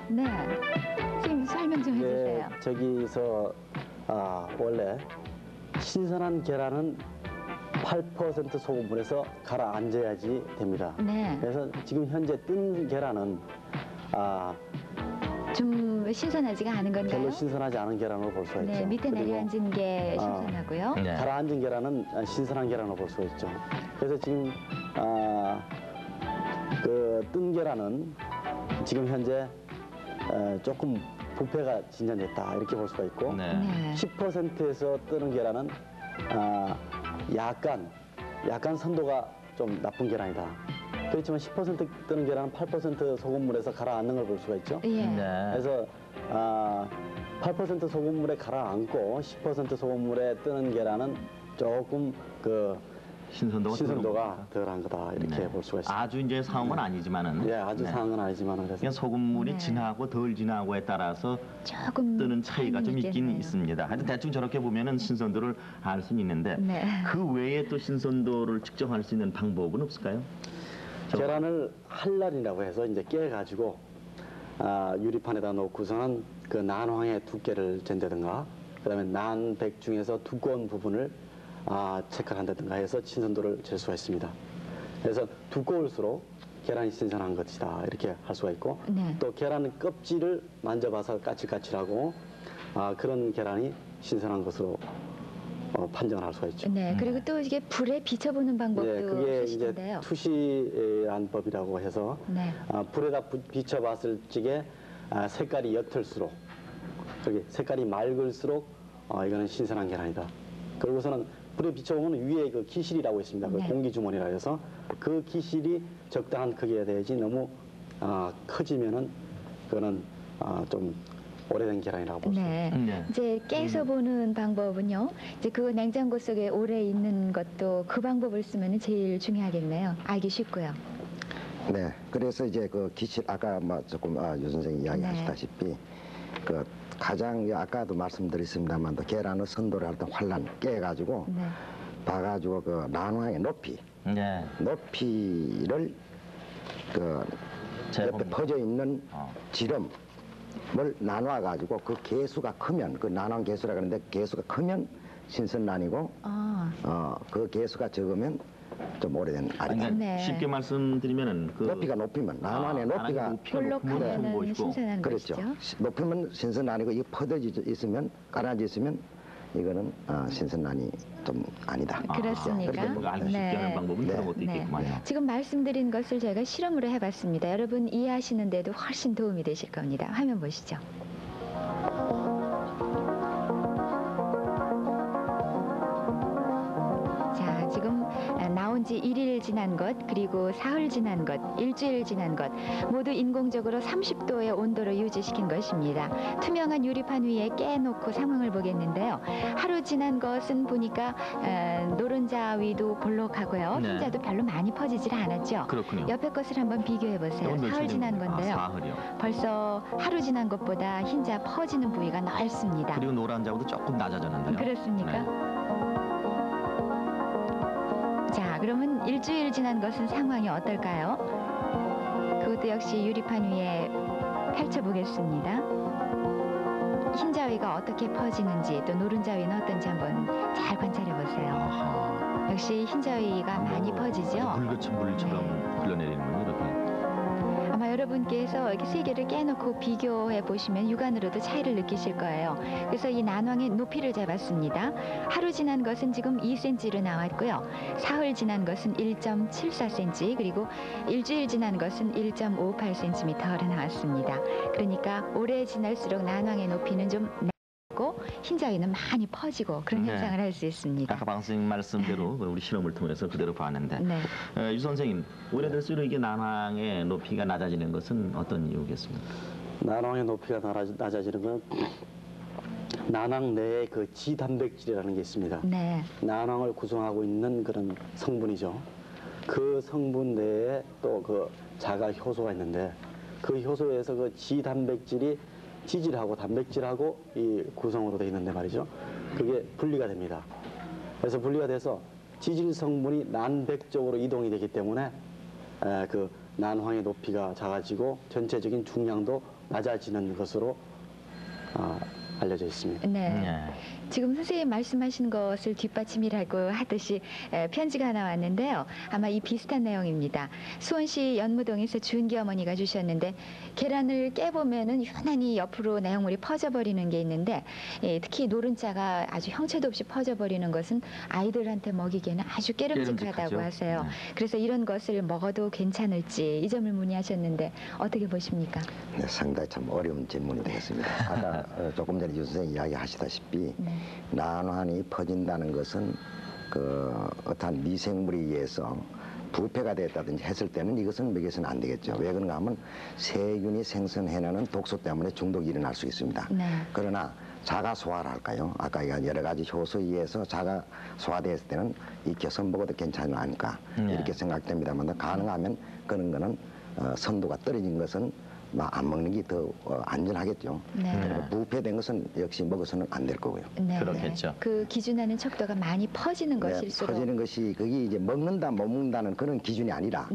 S1: 네. 지금 설명 좀 해주세요.
S7: 저기서 원래 신선한 계란은 8% 소금물에서 가라앉아야지 됩니다.
S1: 네.
S7: 그래서 지금 현재 뜬 계란은
S1: 좀 신선하지가 않은 건가요?
S7: 별로 신선하지 않은 계란으로 볼 수가 있죠.
S1: 네, 밑에
S7: 그리고,
S1: 내려앉은 게 신선하고요.
S2: 네.
S7: 가라앉은 계란은 신선한 계란으로 볼 수가 있죠. 그래서 지금 그 뜬 계란은 지금 현재 조금 부패가 진전됐다 이렇게 볼 수가 있고
S2: 네.
S1: 네.
S7: 10%에서 뜨는 계란은 약간 선도가 좀 나쁜 계란이다. 그렇지만 10% 뜨는 계란은 8% 소금물에서 가라앉는 걸 볼 수가 있죠.
S1: 예.
S2: 네.
S7: 그래서 8% 소금물에 가라앉고 10% 소금물에 뜨는 계란은 조금 그 신선도가 덜한 거다 이렇게
S2: 네.
S7: 볼 수가 있습니다.
S2: 아주 이제 상황은 아니지만은.
S7: 예, 아주
S2: 네.
S7: 상황은 아니지만은 그래서
S2: 그냥 소금물이
S1: 네.
S2: 진하고 덜 진하고에 따라서
S1: 조금
S2: 뜨는 차이가 좀 있긴
S1: 있겠네요.
S2: 있습니다. 하여튼 대충 저렇게 보면은 신선도를 알 수는 있는데
S1: 네.
S2: 그 외에 또 신선도를 측정할 수 있는 방법은 없을까요?
S7: 계란을 한란이라고 해서 이제 깨가지고 유리판에다 놓고서는 그 난황의 두께를 잰다든가 그다음에 난백 중에서 두꺼운 부분을 체크한다든가 해서 신선도를 잴 수가 있습니다. 그래서 두꺼울수록 계란이 신선한 것이다 이렇게 할 수가 있고
S1: 네.
S7: 또 계란 껍질을 만져봐서 까칠까칠하고 그런 계란이 신선한 것으로 판정을 할 수가 있죠.
S1: 네, 그리고 또 이게 불에 비춰보는 방법도
S7: 예, 그게 이제
S1: 있으시던데요.
S7: 투시안법이라고 해서
S1: 네.
S7: 불에다 비춰봤을 적에 색깔이 옅을수록 그게 색깔이 맑을수록 이거는 신선한 계란이다. 그리고서는 불에 비춰보면 위에 그 기실이라고 있습니다. 그
S1: 네.
S7: 공기주머니라 해서 그 기실이 적당한 크기가 돼야지 너무 커지면은 그거는 좀 오래된 계란이라고 볼 수
S1: 네.
S7: 있습니다.
S2: 네.
S1: 이제 깨서 보는 방법은요. 이제 그 냉장고 속에 오래 있는 것도 그 방법을 쓰면 제일 중요하겠네요. 알기 쉽고요.
S9: 네, 그래서 이제 그 기실 아까 뭐 조금 유 선생이 이야기하셨다시피 그 가장 아까도 말씀드렸습니다만 계란을 선도를 할 때 환란 깨가지고
S1: 네.
S9: 봐가지고 그 난황의
S2: 네.
S9: 높이를 그 옆에 퍼져 있는 지름을 나눠가지고 그 개수가 크면 그 난황 개수라 그러는데 개수가 크면 신선란이고 그 개수가 적으면 좀 오래된 알이다.
S1: 네.
S2: 쉽게 말씀드리면은 그
S9: 높이가 높이면 난환의 높이가
S1: 볼록하면은 신선한
S9: 그렇죠.
S1: 것이죠.
S9: 높이면 신선란이고 이 퍼져 있으면 가라앉아 있으면 이거는 신선란이 좀 아니다.
S1: 그렇습니까?
S2: 그렇게 알기 쉽게 하는 방법은 그런 것도 있겠구만요.
S1: 지금 말씀드린 것을 저희가 실험으로 해봤습니다. 여러분 이해하시는데도 훨씬 도움이 되실 겁니다. 화면 보시죠. 자, 지금 나온 지 1일 지난 것, 그리고 사흘 지난 것, 일주일 지난 것 모두 인공적으로 30도의 온도를 유지시킨 것입니다. 투명한 유리판 위에 깨놓고 상황을 보겠는데요. 하루 지난 것은 보니까 노른자 위도 볼록하고요.
S2: 네.
S1: 흰자도 별로 많이 퍼지질 않았죠.
S2: 그렇군요.
S1: 옆에 것을 한번 비교해 보세요. 사흘 지난 건데요.
S2: 사흘이요.
S1: 벌써 하루 지난 것보다 흰자 퍼지는 부위가 넓습니다.
S2: 그리고 노란자보다 조금 낮아졌는데요.
S1: 그렇습니까?
S2: 네.
S1: 자, 그러면 일주일 지난 것은 상황이 어떨까요? 그것도 역시 유리판 위에 펼쳐보겠습니다. 흰자위가 어떻게 퍼지는지 또 노른자위는 어떤지 한번 잘 관찰해 보세요. 역시 흰자위가 많이 퍼지죠?
S2: 물같은 물처럼 흘러내리는군요. 이렇게.
S1: 아마 여러분께서 이렇게 세 개를 깨놓고 비교해 보시면 육안으로도 차이를 느끼실 거예요. 그래서 이 난황의 높이를 재봤습니다. 하루 지난 것은 지금 2cm로 나왔고요. 사흘 지난 것은 1.74cm, 그리고 일주일 지난 것은 1.58cm로 나왔습니다. 그러니까 오래 지날수록 난황의 높이는 좀 흰자위는 많이 퍼지고 그런
S2: 네.
S1: 현상을 할 수 있습니다.
S2: 아까 방송 말씀대로 우리 실험을 통해서 그대로 봤는데
S1: 네.
S2: 유 선생님, 올해 들수록 이게 난황의 높이가 낮아지는 것은 어떤 이유겠습니까?
S7: 난황의 높이가 낮아지는 건 난황 내에 그 지단백질이라는 게 있습니다.
S1: 네.
S7: 난황을 구성하고 있는 그런 성분이죠. 그 성분 내에 또 그 자가 효소가 있는데 그 효소에서 그 지단백질이 지질하고 단백질하고 이 구성으로 되어 있는데 말이죠. 그게 분리가 됩니다. 그래서 분리가 돼서 지질 성분이 난백 쪽으로 이동이 되기 때문에 그 난황의 높이가 작아지고 전체적인 중량도 낮아지는 것으로 알려져 있습니다.
S1: 네. 지금 선생님 말씀하신 것을 뒷받침이라고 하듯이 편지가 하나 왔는데요. 아마 이 비슷한 내용입니다. 수원시 연무동에서 주은기 어머니가 주셨는데 계란을 깨보면은 유난히 옆으로 내용물이 퍼져버리는 게 있는데 특히 노른자가 아주 형체도 없이 퍼져버리는 것은 아이들한테 먹이기에는 아주 깨름직하다고 하세요. 그래서 이런 것을 먹어도 괜찮을지 이 점을 문의하셨는데 어떻게 보십니까?
S9: 네, 상당히 참 어려운 질문이 되겠습니다. 아까 조금 전에 유 선생님 이야기하시다시피 난환이 퍼진다는 것은 그 어떠한 미생물에 의해서 부패가 됐다든지 했을 때는 이것은 먹여서는 안 되겠죠. 왜 그런가 하면 세균이 생성해내는 독소 때문에 중독이 일어날 수 있습니다. 그러나 자가 소화를 할까요? 아까 여러 가지 효소에 의해서 자가 소화됐을 때는 익혀서 먹어도 괜찮지 않을까 이렇게 생각됩니다만 가능하면 그런 거는 선도가 떨어진 것은 안 먹는 게 더 안전하겠죠. 부패된 것은 역시 먹어서는 안 될 거고요.
S2: 그렇겠죠.
S1: 그 기준하는 척도가 많이 퍼지는 것일수록
S9: 퍼지는 것이 그게 이제 먹는다 못 먹는다는 그런 기준이 아니라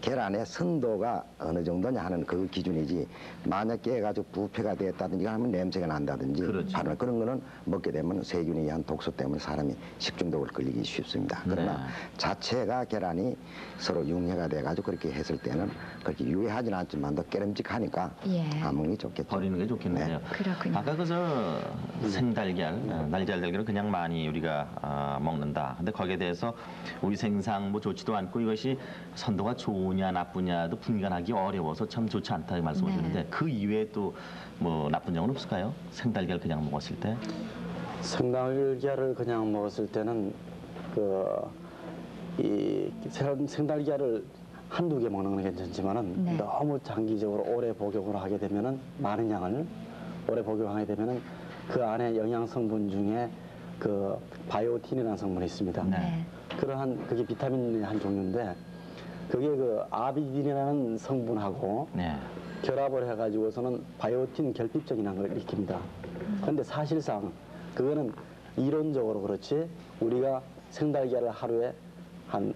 S9: 계란의 선도가 어느 정도냐 하는 그 기준이지 만약 깨가지고 부패가 됐다든지 하면 냄새가 난다든지 바로 그런 거는 먹게 되면 세균에 의한 독소 때문에 사람이 식중독을 걸리기 쉽습니다. 그러나 자체가 계란이 서로 융해가 돼가지고 그렇게 했을 때는 그렇게 유해하지는 않지만 더 깨름직하니까 안 먹는 게 좋겠죠.
S2: 버리는 게 좋겠네요.
S1: 그렇군요.
S2: 아까 그저 생달걀, 날달걀을 그냥 많이 우리가 먹는다. 근데 거기에 대해서 우리 생상 뭐 좋지도 않고 이것이 선도가 좋으냐 나쁘냐도 분간하기 어려워서 참 좋지 않다 이 말씀하셨는데 그 이외에 또 뭐 나쁜 점은 없을까요? 생달걀 그냥 먹었을 때?
S7: 생달걀을 그냥 먹었을 때는 이 생달걀을 한두 개 먹는 건 괜찮지만은 너무 장기적으로 오래 복용을 하게 되면은 많은 양을 오래 복용하게 되면은 그 안에 영양 성분 중에 그 바이오틴이라는 성분이 있습니다. 그러한 그게 비타민의 한 종류인데 그게 그 아비딘이라는 성분하고 결합을 해가지고서는 바이오틴 결핍증이라는 걸 일으킵니다. 그런데 사실상 그거는 이론적으로 그렇지 우리가 생달걀을 하루에 한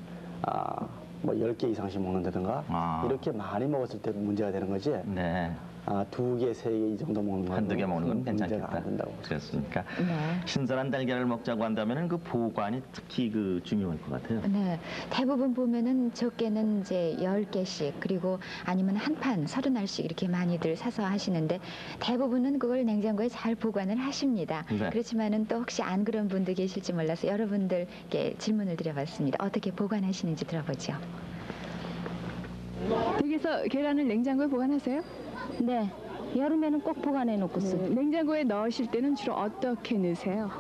S7: 뭐 10개 이상씩 먹는다든가 이렇게 많이 먹었을 때 문제가 되는 거지 2개, 3개 이 정도 먹는 건
S2: 한두 개 먹는 건 괜찮겠다.
S7: 안 된다고.
S2: 그렇습니까? 신선한 달걀을 먹자고 한다면 그 보관이 특히 그 중요할 것 같아요.
S1: 대부분 보면은 적게는 이제 10개씩 그리고 아니면 한 판 30알씩 이렇게 많이들 사서 하시는데 대부분은 그걸 냉장고에 잘 보관을 하십니다. 그렇지만은 또 혹시 안 그런 분도 계실지 몰라서 여러분들께 질문을 드려봤습니다. 어떻게 보관하시는지 들어보죠.
S3: 댁에서 계란을 냉장고에 보관하세요?
S5: 네. 여름에는 꼭 보관해 놓고 써요.
S3: 냉장고에 넣으실 때는 주로 어떻게 넣으세요?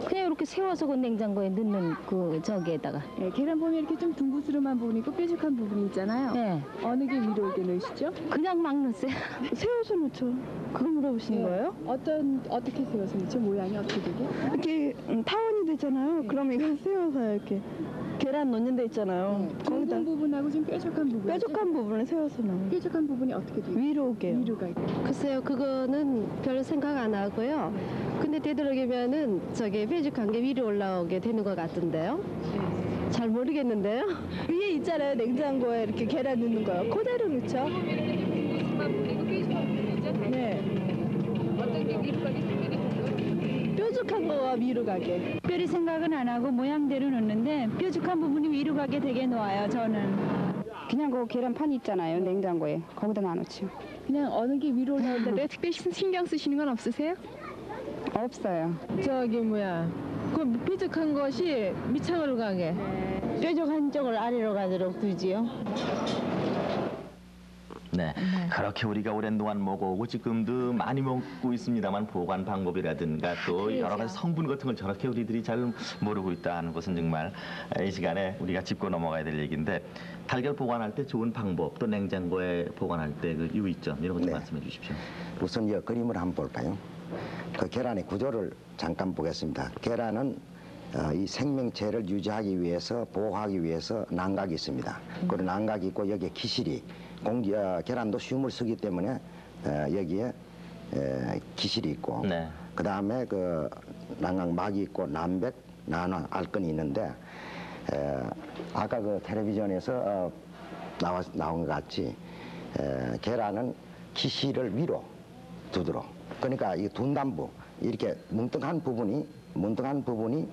S5: 그냥 이렇게 세워서 그 냉장고에 넣는 그 저기에다가.
S3: 계란 보면 이렇게 좀 둥그스름한 부분이 있고 뾰족한 부분이 있잖아요. 어느 게 위로 이렇게 넣으시죠?
S5: 그냥 막 넣었어요.
S11: 세워서 놓죠. 그거 물어보시는 거예요?
S3: 어떻게 세워서 넣죠? 모양이 어떻게 되게?
S11: 이렇게 타원이 되잖아요. 그럼 이거 세워서 이렇게 계란 넣는 데 있잖아요. 거기다
S3: 부분하고 좀 뾰족한 부분.
S11: 뾰족한 부분을 세워서 넣어요.
S3: 뾰족한 부분이 어떻게 돼요?
S11: 위로 오게요.
S3: 위로가 있고.
S4: 글쎄요, 그거는 별 생각 안 하고요. 근데 되도록이면은 저게 뾰족한 게 위로 올라오게 되는 것 같은데요. 잘 모르겠는데요.
S11: 위에 있잖아요. 냉장고에 이렇게 계란 넣는 거요. 그대로 넣죠.
S3: 어떤 게 위로 가게?
S11: 뾰족한 거와 위로 가게.
S5: 특별히 생각은 안 하고 모양대로 넣는데 뾰족한 부분이 위로 가게 되게 놓아요. 저는.
S11: 그냥 그 계란판 있잖아요. 냉장고에. 거기다 놔놓죠.
S3: 그냥 어느 게 위로 올라오는데 특별히 신경 쓰시는 건 없으세요?
S11: 없어요.
S3: 그 뾰족한 것이 밑창으로 가게.
S5: 뾰족한 쪽을 아래로 가도록 두지요.
S2: 네. 그렇게 우리가 오랜 동안 먹어오고 지금도 많이 먹고 있습니다만 보관 방법이라든가 또 여러 가지 성분 같은 걸 저렇게 우리들이 잘 모르고 있다는 것은 정말 이 시간에 우리가 짚고 넘어가야 될 얘기인데 달걀 보관할 때 좋은 방법 또 냉장고에 보관할 때 그 유의점 이런 것 좀 말씀해 주십시오.
S9: 우선 이 그림을 한번 볼까요? 그 계란의 구조를 잠깐 보겠습니다. 계란은 이 생명체를 유지하기 위해서 보호하기 위해서 난각이 있습니다. 그리고 난각이 있고 여기에 기실이 계란도 쉬움을 쓰기 때문에 여기에 기실이 있고 그 다음에 그 난각막이 있고 남백, 난화, 알건이 있는데 아까 그 텔레비전에서 나온 것 같이 계란은 기실을 위로 두도록 그러니까 이 둔단부 이렇게 뭉뚱한 부분이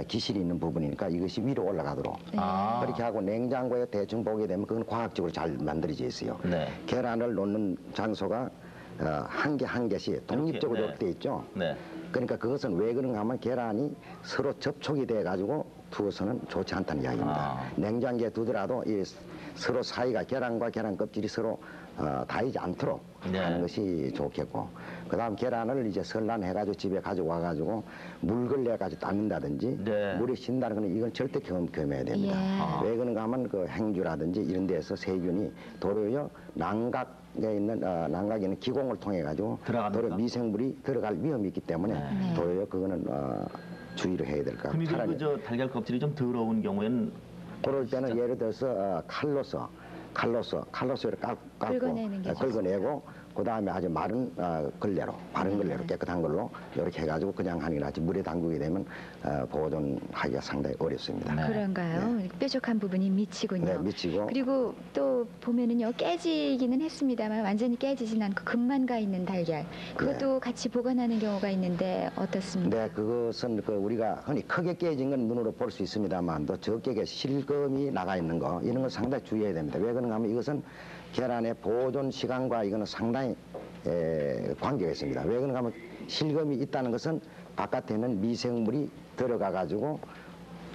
S9: 기실이 있는 부분이니까 이것이 위로 올라가도록 그렇게 하고 냉장고에 대충 보게 되면 그건 과학적으로 잘 만들어져 있어요. 계란을 놓는 장소가 한 개 한 개씩 독립적으로 이렇게 돼 있죠. 그러니까 그것은 왜 그런가 하면 계란이 서로 접촉이 돼 가지고 두어서는 좋지 않다는 이야기입니다. 냉장고에 두더라도 이 서로 사이가 계란과 계란 껍질이 서로 닿이지 않도록 하는 것이 좋겠고 그 다음 계란을 이제 설란해가지고 집에 가져와 가지고 물걸 내가지고 닦는다든지 물이 쉰다는 거는 이건 절대 겸해야 됩니다. 왜 그런가 하면 그 행주라든지 이런 데서 세균이 도로요 난각에 있는 기공을 통해 가지고 도로 미생물이 들어갈 위험이 있기 때문에 도로요 그거는 주의를 해야 될 것 같아요.
S2: 그럼 저 달걀 껍질이 좀 더러운 경우에는
S9: 그럴 때는 예를 들어서 칼로서 긁어내고 그 다음에 아주 마른 걸레로 깨끗한 걸로 이렇게 해가지고 그냥 하는 게 낫지 물에 담그게 되면 보존하기가 상당히 어렵습니다.
S1: 그런가요? 뾰족한 부분이 미치군요.
S9: 네, 미치고
S1: 그리고 또 보면은요 깨지기는 했습니다만 완전히 깨지진 않고 금만 가 있는 달걀 그것도 같이 보관하는 경우가 있는데 어떻습니까?
S9: 네, 그것은 우리가 흔히 크게 깨진 건 눈으로 볼 수 있습니다만 또 적게 실금이 나가 있는 거 이런 걸 상당히 주의해야 됩니다. 왜 그런가 하면 이것은 계란의 보존 시간과 이거는 상당히 관계가 있습니다. 왜 그런가 하면 실금이 있다는 것은 바깥에는 미생물이 들어가 가지고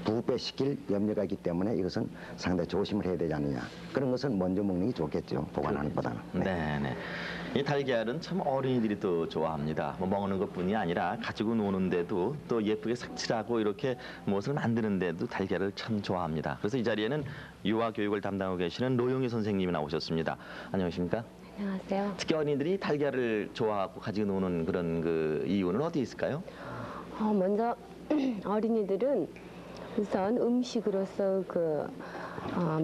S9: 부패시킬 염려가 있기 때문에 이것은 상당히 조심을 해야 되지 않느냐. 그런 것은 먼저 먹는 게 좋겠죠. 보관하는 것보다는.
S2: 네. 이 달걀은 참 어린이들이 또 좋아합니다. 뭐 먹는 것뿐이 아니라 가지고 노는데도 또 예쁘게 색칠하고 이렇게 무엇을 만드는데도 달걀을 참 좋아합니다. 그래서 이 자리에는 유아 교육을 담당하고 계시는 노영희 선생님이 나오셨습니다. 안녕하십니까?
S13: 안녕하세요.
S2: 특히 어린이들이 달걀을 좋아하고 가지고 노는 그런 그 이유는 어디에 있을까요?
S13: 먼저 어린이들은 우선 음식으로서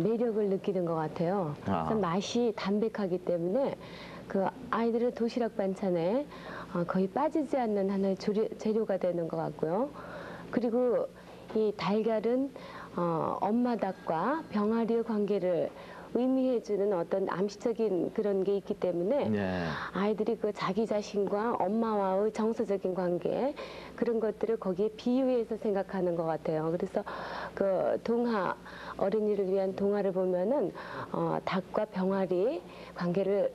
S13: 매력을 느끼는 것 같아요. 그래서 맛이 담백하기 때문에 그 아이들의 도시락 반찬에 거의 빠지지 않는 하나의 재료가 되는 것 같고요. 그리고 이 달걀은 엄마 닭과 병아리의 관계를 의미해주는 어떤 암시적인 그런 게 있기 때문에 아이들이 그 자기 자신과 엄마와의 정서적인 관계 그런 것들을 거기에 비유해서 생각하는 것 같아요. 그래서 그 동화 어린이를 위한 동화를 보면은 닭과 병아리 관계를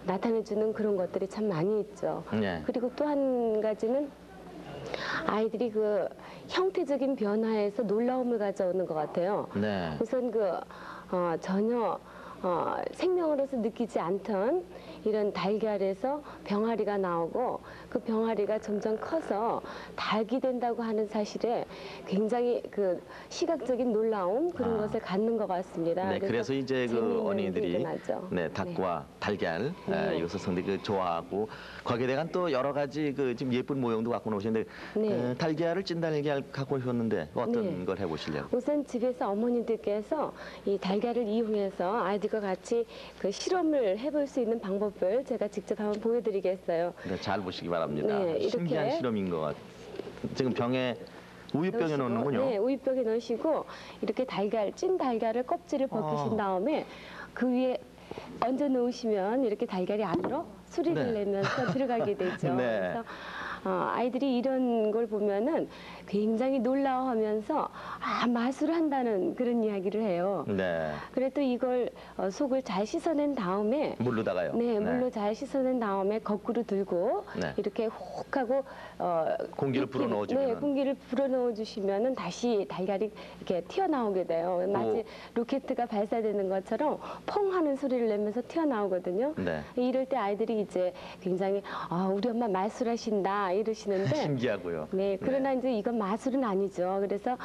S13: 나타내주는 그런 것들이 참 많이 있죠. 그리고 또 한 가지는 아이들이 그 형태적인 변화에서 놀라움을 가져오는 것 같아요. 우선 전혀 생명으로서 느끼지 않던 이런 달걀에서 병아리가 나오고 그 병아리가 점점 커서 닭이 된다고 하는 사실에 굉장히 그 시각적인 놀라움 그런 것을 갖는 것 같습니다.
S2: 그래서 이제 그 어린이들이 닭과 달걀 이것을 상당히 좋아하고 거기에 대한 또 여러 가지 지금 예쁜 모형도 갖고 오셨는데 달걀을 찐달걀 갖고 오셨는데 어떤 걸 해보시려고?
S13: 우선 집에서 어머니들께서 이 달걀을 이용해서 아이들과 같이 그 실험을 해볼 수 있는 방법을 제가 직접 한번 보여드리겠어요.
S2: 잘 보시기 바랍니다. 신기한 실험인 것 같아요. 지금 우유병에 넣는군요.
S13: 네, 우유병에 넣으시고 이렇게 찐 달걀을 껍질을 벗기신 다음에 그 위에 얹어 놓으시면 이렇게 달걀이 안으로 수리를 내면서 들어가게 되죠. 그래서 아이들이 이런 걸 보면은 굉장히 놀라워하면서 마술을 한다는 그런 이야기를 해요.
S2: 네.
S13: 그래 또 이걸 속을 잘 씻어낸 다음에
S2: 물로다가요.
S13: 네, 물로 잘 씻어낸 다음에 거꾸로 들고
S2: 네.
S13: 이렇게 혹 하고
S2: 공기를 불어넣어 주면
S13: 네, 공기를 불어넣어 주시면은 다시 달걀이 이렇게 튀어나오게 돼요. 마치 로켓가 발사되는 것처럼 펑 하는 소리를 내면서 튀어나오거든요.
S2: 네.
S13: 이럴 때 아이들이 이제 굉장히 우리 엄마 마술하신다 이러시는데
S2: 신기하고요.
S13: 네, 그러나 이제 이건 마술은 아니죠. 그래서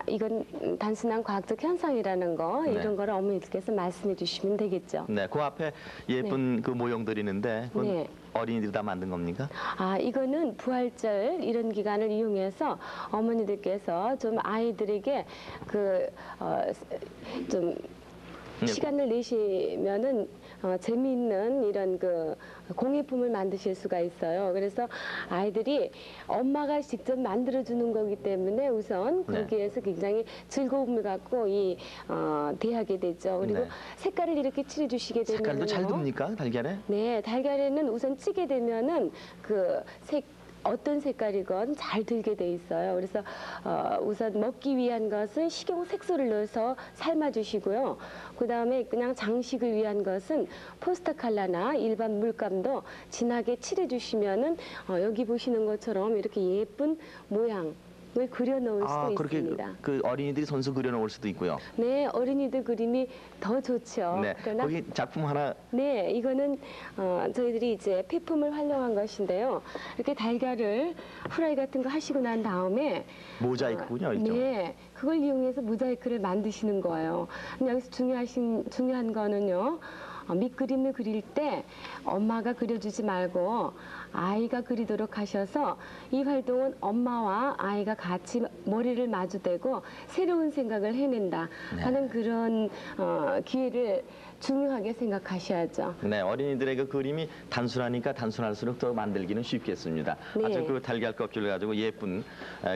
S13: 이건 단순한 과학적 현상이라는 거 이런 거를 어머니들께서 말씀해 주시면 되겠죠.
S2: 네, 그 앞에 예쁜 그 모형들이 있는데 그건
S13: 네.
S2: 어린이들이 다 만든 겁니까?
S13: 이거는 부활절 이런 기간을 이용해서 어머니들께서 좀 아이들에게 좀 시간을 내시면은 재미있는 이런 그 공예품을 만드실 수가 있어요. 그래서 아이들이 엄마가 직접 만들어주는 거기 때문에 우선 거기에서 굉장히 즐거움을 갖고 대하게 되죠. 그리고 색깔을 이렇게 칠해주시게 되면
S2: 색깔도 잘 듭니까, 달걀에?
S13: 네, 달걀에는 우선 찌게 되면은 어떤 색깔이건 잘 들게 돼 있어요. 그래서 우선 먹기 위한 것은 식용 색소를 넣어서 삶아주시고요. 그 다음에 그냥 장식을 위한 것은 포스터 칼라나 일반 물감도 진하게 칠해주시면은 여기 보시는 것처럼 이렇게 예쁜 모양. 을 그려 놓을 수도
S2: 그렇게
S13: 있습니다.
S2: 그 어린이들이 손수 그려 놓을 수도 있고요.
S13: 네, 어린이들 그림이 더 좋죠.
S2: 네,
S13: 그러나
S2: 거기 작품 하나.
S13: 네, 이거는 저희들이 이제 폐품을 활용한 것인데요. 이렇게 달걀을 후라이 같은 거 하시고 난 다음에
S2: 모자이크군요, 이쪽.
S13: 네, 그걸 이용해서 모자이크를 만드시는 거예요. 근데 여기서 중요한 거는요. 밑그림을 그릴 때 엄마가 그려주지 말고 아이가 그리도록 하셔서 이 활동은 엄마와 아이가 같이 머리를 마주대고 새로운 생각을 해낸다 하는 그런 기회를 중요하게 생각하셔야죠.
S2: 네, 어린이들의 그 그림이 단순하니까 단순할수록 더 만들기는 쉽겠습니다.
S13: 네.
S2: 아주 그 달걀 껍질을 가지고 예쁜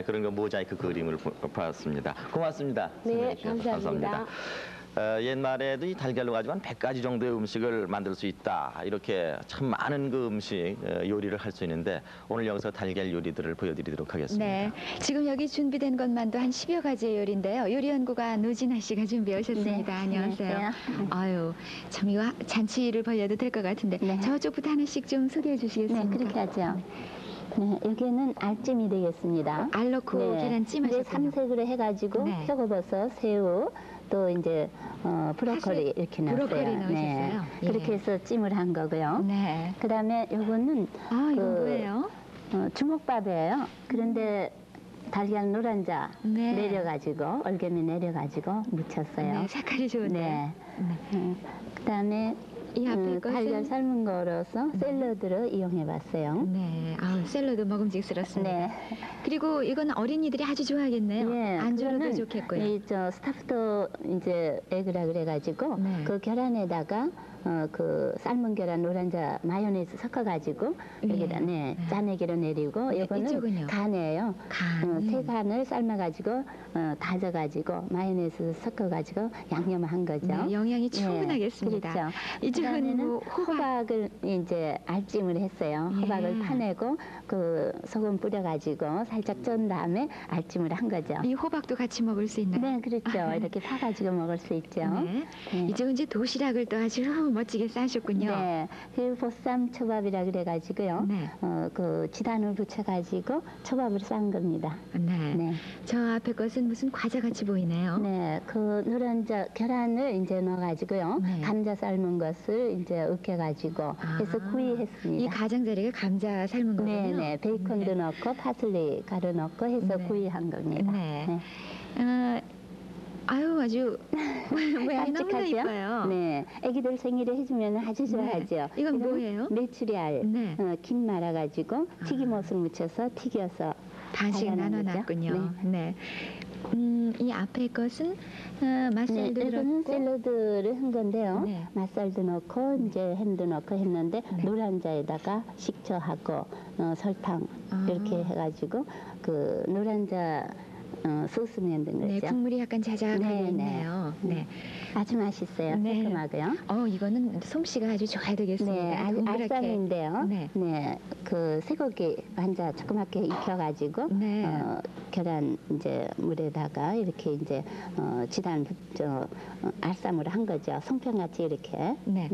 S2: 그런 거 모자이크 그림을 봤습니다. 고맙습니다.
S13: 네, 감사합니다.
S2: 옛말에도 이 달걀로 가지고 한 100가지 정도의 음식을 만들 수 있다. 이렇게 참 많은 그 음식 요리를 할 수 있는데 오늘 여기서 달걀 요리들을 보여드리도록 하겠습니다.
S1: 네, 지금 여기 준비된 것만도 한 10여 가지의 요리인데요. 요리연구가 노진아 씨가 준비해 오셨습니다.
S14: 네,
S1: 안녕하세요.
S14: 안녕하세요.
S1: 아유, 참 이거 잔치를 벌여도 될 것 같은데 저쪽부터 하나씩 좀 소개해 주시겠습니까?
S14: 네, 그렇게 하죠. 네, 여기는 알찜이 되겠습니다.
S1: 알 넣고 계란찜
S14: 이제
S1: 하셨군요.
S14: 삼색으로 해가지고 표고버섯, 새우, 또 이제 브로콜리 이렇게 넣었어요.
S1: 브로콜리 넣으셨어요? 예.
S14: 그렇게 해서 찜을 한 거고요.
S1: 네.
S14: 그다음에 요거는
S1: 이건 뭐예요?
S14: 주먹밥이에요. 그런데 달걀 노란자 내려가지고 얼개미 내려가지고 묻혔어요.
S1: 네, 색깔이 좋은데.
S14: 그다음에
S1: 이 앞에 것은
S14: 달걀 삶은 거로서 샐러드로 이용해봤어요.
S1: 네, 샐러드 먹음직스럽습니다.
S14: 네.
S1: 그리고 이건 어린이들이 아주 좋아하겠네요.
S14: 예,
S1: 안주로도
S14: 그거는
S1: 좋겠고요.
S14: 스타프도 이제 에그라 그래가지고 그 계란에다가 그 삶은 계란 노란자 마요네즈 섞어가지고 여기다 짜내기로 내리고 이거는
S1: 이쪽은요?
S14: 간이에요. 새 간을 삶아가지고 다져가지고 마요네즈 섞어가지고 양념한 거죠.
S1: 네, 영양이 충분하겠습니다.
S14: 그렇죠.
S1: 이쪽은 뭐
S14: 호박을 이제 알찜을 했어요. 호박을 파내고 그 소금 뿌려가지고 살짝 쪄은 다음에 알찜을 한 거죠.
S1: 이 호박도 같이 먹을 수 있나요?
S14: 네, 그렇죠. 이렇게 사가지고 먹을 수 있죠.
S1: 이쪽은 이제 도시락을 또 아주 멋지게 싸셨군요.
S14: 네, 그 보쌈 초밥이라 그래가지고요. 그 지단을 붙여가지고 초밥을 싼 겁니다.
S1: 네. 저 앞에 것은 무슨 과자 같이 보이네요.
S14: 네, 그 노란자 계란을 이제 넣어가지고요. 감자 삶은 것을 이제 으깨가지고 해서 구이했습니다.
S1: 이 가장자리가 감자 삶은 거군요.
S14: 네, 베이컨도 넣고 파슬리 가루 넣고 해서 구이한 겁니다.
S1: 아유, 아주 모양이 너무나 이뻐요.
S14: 네, 아기들 생일에 해주면 아주 좋아하죠.
S1: 이건 뭐예요?
S14: 메추리알, 김 말아가지고 튀김옷을 묻혀서 튀겨서
S1: 반씩 나눠놨군요. 네. 이 앞에 것은 맛살도
S14: 이거는
S1: 넣고
S14: 샐러드를 한 건데요. 맛살도 넣고 이제 햄도 넣고 했는데 노란자에다가 식초하고 설탕 이렇게 해가지고 그 노란자 소스 만든 거죠.
S1: 네, 국물이 약간 자작하게
S14: 네,
S1: 있네요. 네.
S14: 아주 맛있어요.
S1: 네.
S14: 새콤하고요.
S1: 이거는 솜씨가 아주 좋아야 되겠습니다.
S14: 네,
S1: 동그랗게.
S14: 알쌈인데요.
S1: 네.
S14: 네, 그 쇠고기 반자 조그맣게 익혀가지고
S1: 네.
S14: 계란 이제 물에다가 이렇게 이제 지단 알쌈으로 한 거죠. 송편같이 이렇게.
S1: 네.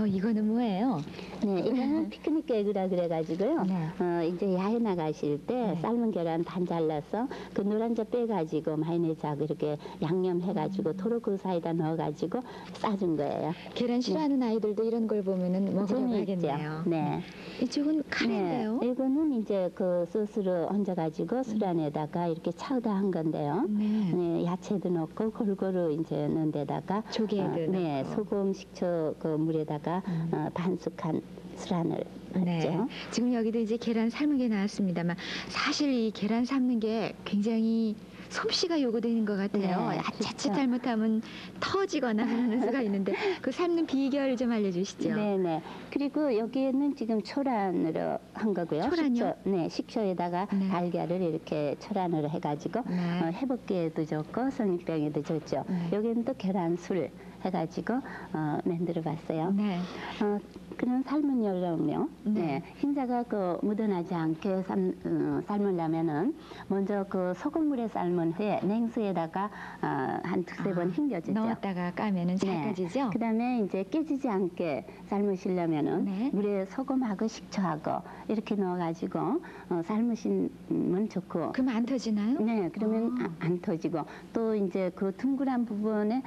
S1: 이거는 뭐예요?
S14: 네, 이거는 피크닉 에그라 그래가지고요.
S1: 네.
S14: 이제 야외 나가실 때
S1: 네.
S14: 삶은 계란 반 잘라서 그 노란자 빼가지고 마요네즈하고 이렇게 양념해가지고 토로크 사이다 넣어가지고 싸준 거예요.
S1: 계란 싫어하는 아이들도 이런 걸 보면은 먹으려고
S14: 재미있죠.
S1: 하겠네요.
S14: 네.
S1: 이쪽은 카레인데요.
S14: 네, 이거는 이제 그 소스를 얹어가지고 술 안에다가 이렇게 차우다 한 건데요.
S1: 네.
S14: 네, 야채도 넣고 골고루 이제 넣은 데다가
S1: 조개도
S14: 네,
S1: 넣고.
S14: 소금, 식초 그 물에다가 반숙한 술안을
S1: 네.
S14: 넣죠.
S1: 지금 여기도 이제 계란 삶은 게 나왔습니다만 사실 이 계란 삶는 게 굉장히 솜씨가 요구되는 것 같아요.
S14: 네,
S1: 자칫
S14: 그렇죠.
S1: 잘못하면 터지거나 하는 수가 있는데 그 삶는 비결 좀 알려주시죠.
S14: 네네. 그리고 여기에는 지금 초란으로 한 거고요.
S1: 초란이요?
S14: 식초에다가
S1: 네.
S14: 달걀을 이렇게 초란으로 해가지고
S1: 네.
S14: 회복기에도 좋고 성인병에도 좋죠.
S1: 네.
S14: 여기는 또 계란술 해가지고 만들어봤어요.
S1: 네.
S14: 그런 삶은 요령요.
S1: 네.
S14: 흰자가 그 묻어나지 않게 삶으려면은 먼저 그 소금물에 삶은 후에 냉수에다가 한 두세 번 헹겨주죠.
S1: 넣었다가 까면은 잘 까지죠?
S14: 그다음에 이제 깨지지 않게 삶으시려면은
S1: 네.
S14: 물에 소금하고 식초하고 이렇게 넣어가지고 삶으시면 좋고.
S1: 그럼 안 터지나요?
S14: 네, 그러면 안 터지고 또 이제 그 둥그란 부분에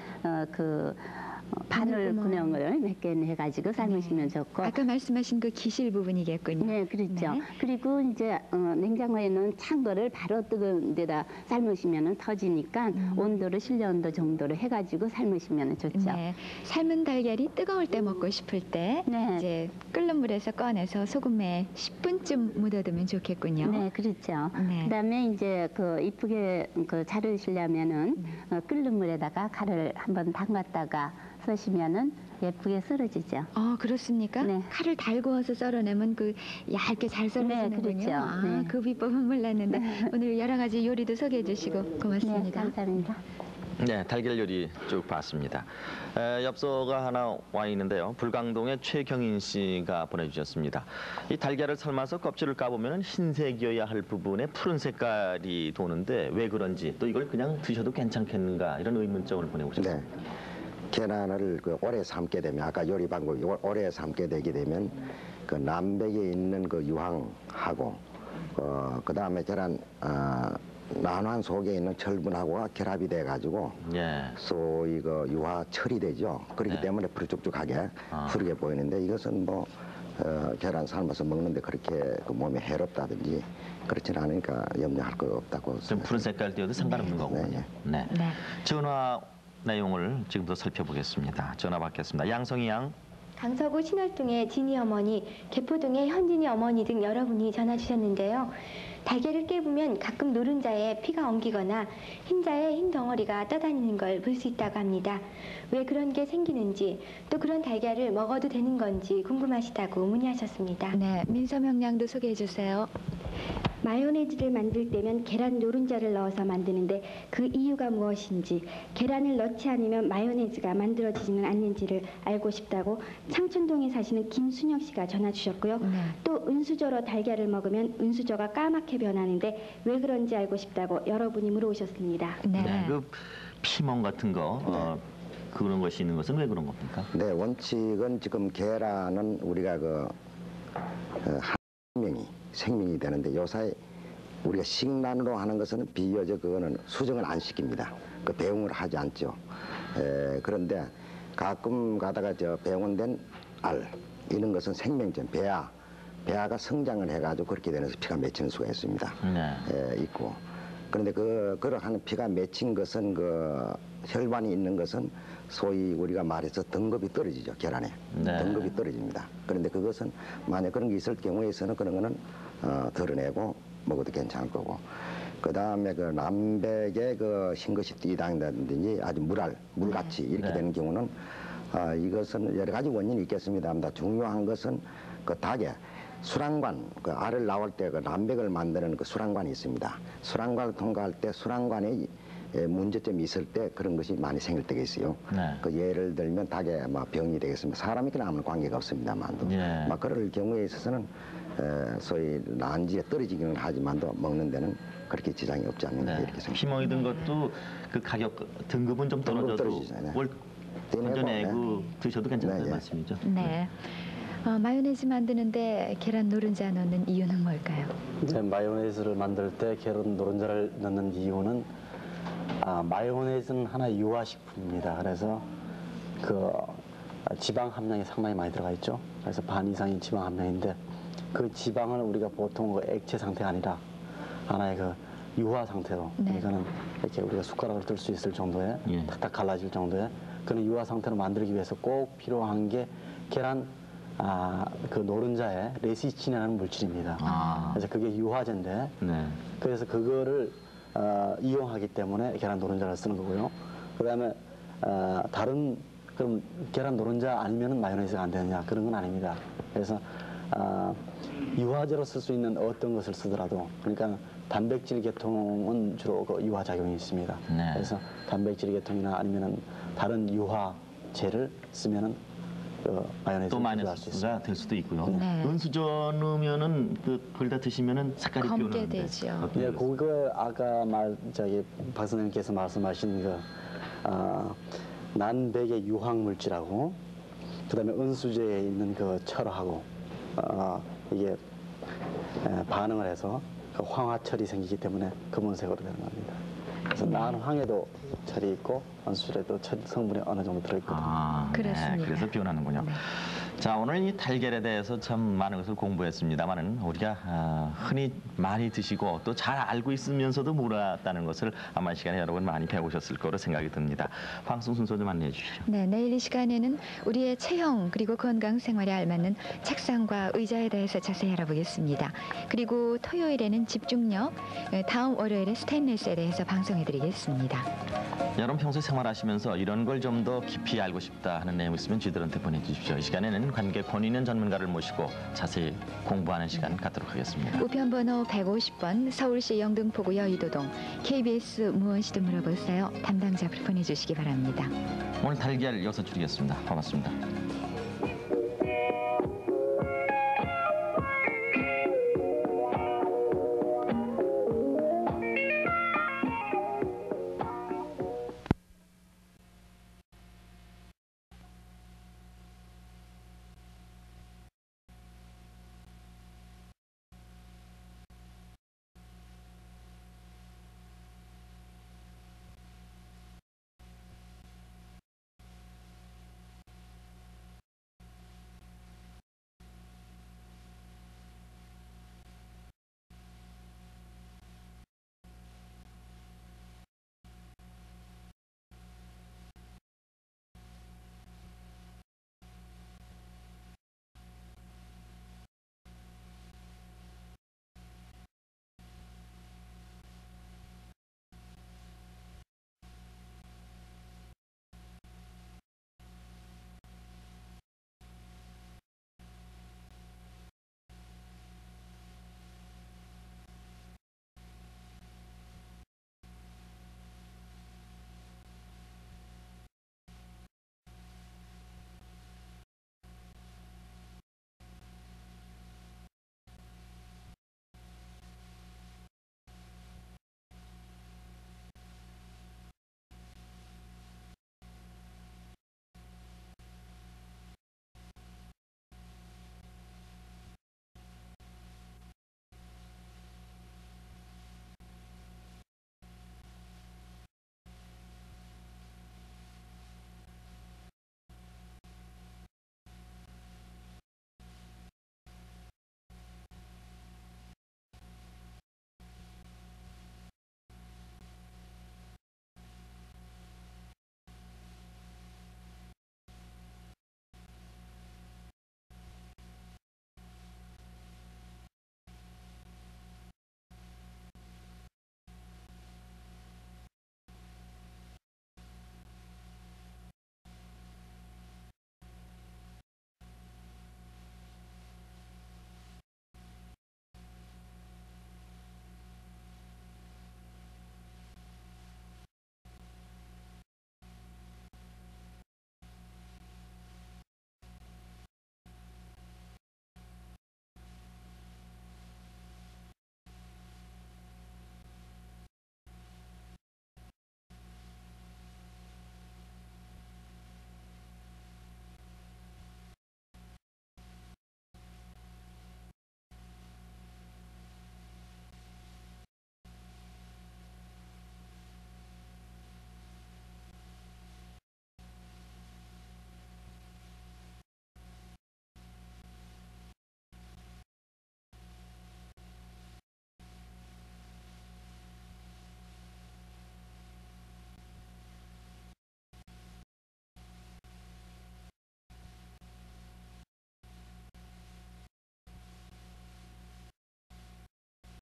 S14: 바늘 구멍을 몇 개 해가지고 삶으시면 좋고.
S1: 아까 말씀하신 그 기실 부분이겠군요.
S14: 네, 그렇죠.
S1: 네.
S14: 그리고 이제 냉장고에 넣은 찬 거를 바로 뜨거운 데다 삶으시면 터지니까 온도를 실내 온도 정도로 해가지고 삶으시면 좋죠.
S1: 네. 삶은 달걀이 뜨거울 때 먹고 싶을 때
S14: 네.
S1: 이제 끓는 물에서 꺼내서 소금에 10분쯤 묻어두면 좋겠군요.
S14: 네, 그렇죠.
S1: 네.
S14: 그다음에 이제 그 이쁘게 그 자르시려면은 끓는 물에다가 칼을 한번 담갔다가 쓰시면은 예쁘게 썰어지죠.
S1: 그렇습니까?
S14: 네.
S1: 칼을 달구어서 썰어내면 그 얇게 잘 썰어지는군요.
S14: 네, 그렇죠. 네.
S1: 그 비법은 몰랐는데 오늘 여러 가지 요리도 소개해 주시고 고맙습니다.
S14: 네, 감사합니다.
S2: 네, 달걀 요리 쭉 봤습니다. 엽서가 하나 와 있는데요. 불광동의 최경인 씨가 보내주셨습니다. 이 달걀을 삶아서 껍질을 까보면 흰색이어야 할 부분에 푸른 색깔이 도는데 왜 그런지 또 이걸 그냥 드셔도 괜찮겠는가 이런 의문점을 보내오셨습니다.
S9: 네. 계란을 오래 삶게 되면 아까 요리 방법이 오래 삶게 되게 되면 그 남백에 있는 그 유황하고 그 다음에 계란 난환 속에 있는 철분하고가 결합이 돼 가지고 소위 그 유화 철이 되죠. 그렇기 때문에 푸르쭉쭉하게 푸르게 보이는데 이것은 뭐 계란 삶아서 먹는데 그렇게 그 몸에 해롭다든지 그렇지는 않으니까 염려할 거 없다고.
S2: 좀 푸른 색깔 띄어도 상관없는 거군요. 네. 전화 내용을 지금부터 살펴보겠습니다. 전화 받겠습니다. 양성희 양.
S15: 강서구 신월동의 진희 어머니, 개포동의 현진이 어머니 등 여러분이 전화 주셨는데요. 달걀을 깨보면 가끔 노른자에 피가 엉기거나 흰자에 흰 덩어리가 떠다니는 걸 볼 수 있다고 합니다. 왜 그런 게 생기는지 또 그런 달걀을 먹어도 되는 건지 궁금하시다고 문의하셨습니다.
S1: 네, 민서명 양도 소개해 주세요.
S15: 마요네즈를 만들 때면 계란 노른자를 넣어서 만드는데 그 이유가 무엇인지, 계란을 넣지 않으면 마요네즈가 만들어지지는 않는지를 알고 싶다고 창춘동에 사시는 김순영 씨가 전화 주셨고요. 또 은수저로 달걀을 먹으면 은수저가 까맣게 변하는데 왜 그런지 알고 싶다고 여러분이 물어오셨습니다.
S2: 그 피멍 같은 거 그런 것이 있는 것은 왜 그런 겁니까?
S9: 네, 원칙은 지금 계란은 우리가 생명이 되는데 요새 우리가 식란으로 하는 것은 비교적 그거는 수정을 안 시킵니다. 그 배웅을 하지 않죠. 그런데 가끔 가다가 배웅된 알 이런 것은 생명체 배아가 성장을 해가지고 그렇게 되면서 피가 맺히는 수가 있습니다. 있고 그런데 그러한 피가 맺힌 것은 혈관이 있는 것은 소위 우리가 말해서 등급이 떨어지죠. 계란에 등급이 떨어집니다. 그런데 그것은 만약 그런 게 있을 경우에서는 그런 거는 덜어내고 먹어도 괜찮을 거고, 그 다음에 남백의 흰것이 뛰다닌다든지 아주 물같이 이렇게 되는 경우는 이것은 여러 가지 원인이 있겠습니다. 중요한 것은 닭에 수랑관, 그 알을 나올 때 그 남백을 만드는 그 수랑관이 있습니다. 수랑관을 통과할 때 수랑관에 문제점이 있을 때 그런 것이 많이 생길 때가 있어요.
S2: 네.
S9: 그 예를 들면 닭에 막 병이 되겠습니다. 사람이 그냥 아무 관계가 없습니다만도
S2: 예.
S9: 막 그럴 경우에 있어서는 소위 난지에 떨어지기는 하지만도 먹는 데는 그렇게 지장이 없지 않는가 이렇게 생각합니다.
S2: 피 모이든 것도 그 가격 등급은 좀 떨어져도
S9: 떨어지잖아요.
S2: 뭘 건져내고 드셔도 괜찮다는 말씀이죠.
S1: 네. 마요네즈 만드는데 계란 노른자 넣는 이유는 뭘까요?
S7: 이제 마요네즈를 만들 때 계란 노른자를 넣는 이유는 마요네즈는 하나의 유화식품입니다. 그래서 그 지방 함량이 상당히 많이 들어가 있죠. 그래서 반 이상이 지방 함량인데 그 지방을 우리가 보통 그 액체 상태가 아니라 하나의 그 유화 상태로 그러니까는 이렇게 우리가 숟가락을 들 수 있을 정도의 탁탁 갈라질 정도의 그런 유화 상태로 만들기 위해서 꼭 필요한 게 계란 그 노른자에 레시틴이라는 물질입니다. 그래서 그게 유화제인데 그래서 그거를 이용하기 때문에 계란 노른자를 쓰는 거고요. 그다음에 다른 그럼 계란 노른자 아니면은 마요네즈가 안 되느냐 그런 건 아닙니다. 그래서 유화제로 쓸 수 있는 어떤 것을 쓰더라도 그러니까 단백질 계통은 주로 그 유화 작용이 있습니다. 그래서 단백질 계통이나 아니면은 다른 유화제를 쓰면은 그
S2: 또 마요네즈가 될 수도 있고요. 은수저 넣으면은 그걸 다 드시면은 색깔이
S1: 검게 되죠.
S7: 네, 그거 아까 박 선생님께서 말씀하신 그 난백의 유황 물질하고 그다음에 은수저에 있는 그 철하고 이게 반응을 해서 그 황화철이 생기기 때문에 검은색으로 되는 겁니다. 그래서 난황에도 철이 있고 은수저에도 철 성분이 어느 정도 들어있거든요.
S1: 그렇습니다.
S2: 그래서 변하는군요. 자, 오늘 이 달걀에 대해서 참 많은 것을 공부했습니다만은 우리가 흔히 많이 드시고 또 잘 알고 있으면서도 몰랐다는 것을 아마 이 시간에 여러분 많이 배우셨을 거로 생각이 듭니다. 방송 순서 좀 안내해 주시죠.
S1: 네, 내일 이 시간에는 우리의 체형 그리고 건강 생활에 알맞는 책상과 의자에 대해서 자세히 알아보겠습니다. 그리고 토요일에는 집중력, 다음 월요일에 스테인레스에 대해서 방송해드리겠습니다.
S2: 여러분 평소에 생활하시면서 이런 걸 좀 더 깊이 알고 싶다 하는 내용 있으면 저희들한테 보내주십시오. 이 시간에는 관계 권위 있는 전문가를 모시고 자세히 공부하는 시간 갖도록 하겠습니다.
S1: 우편번호 150번 서울시 영등포구 여의도동 KBS 무엇이든 물어보세요. 담당자를 보내주시기 바랍니다.
S2: 오늘 달걀 여기서 줄이겠습니다. 고맙습니다.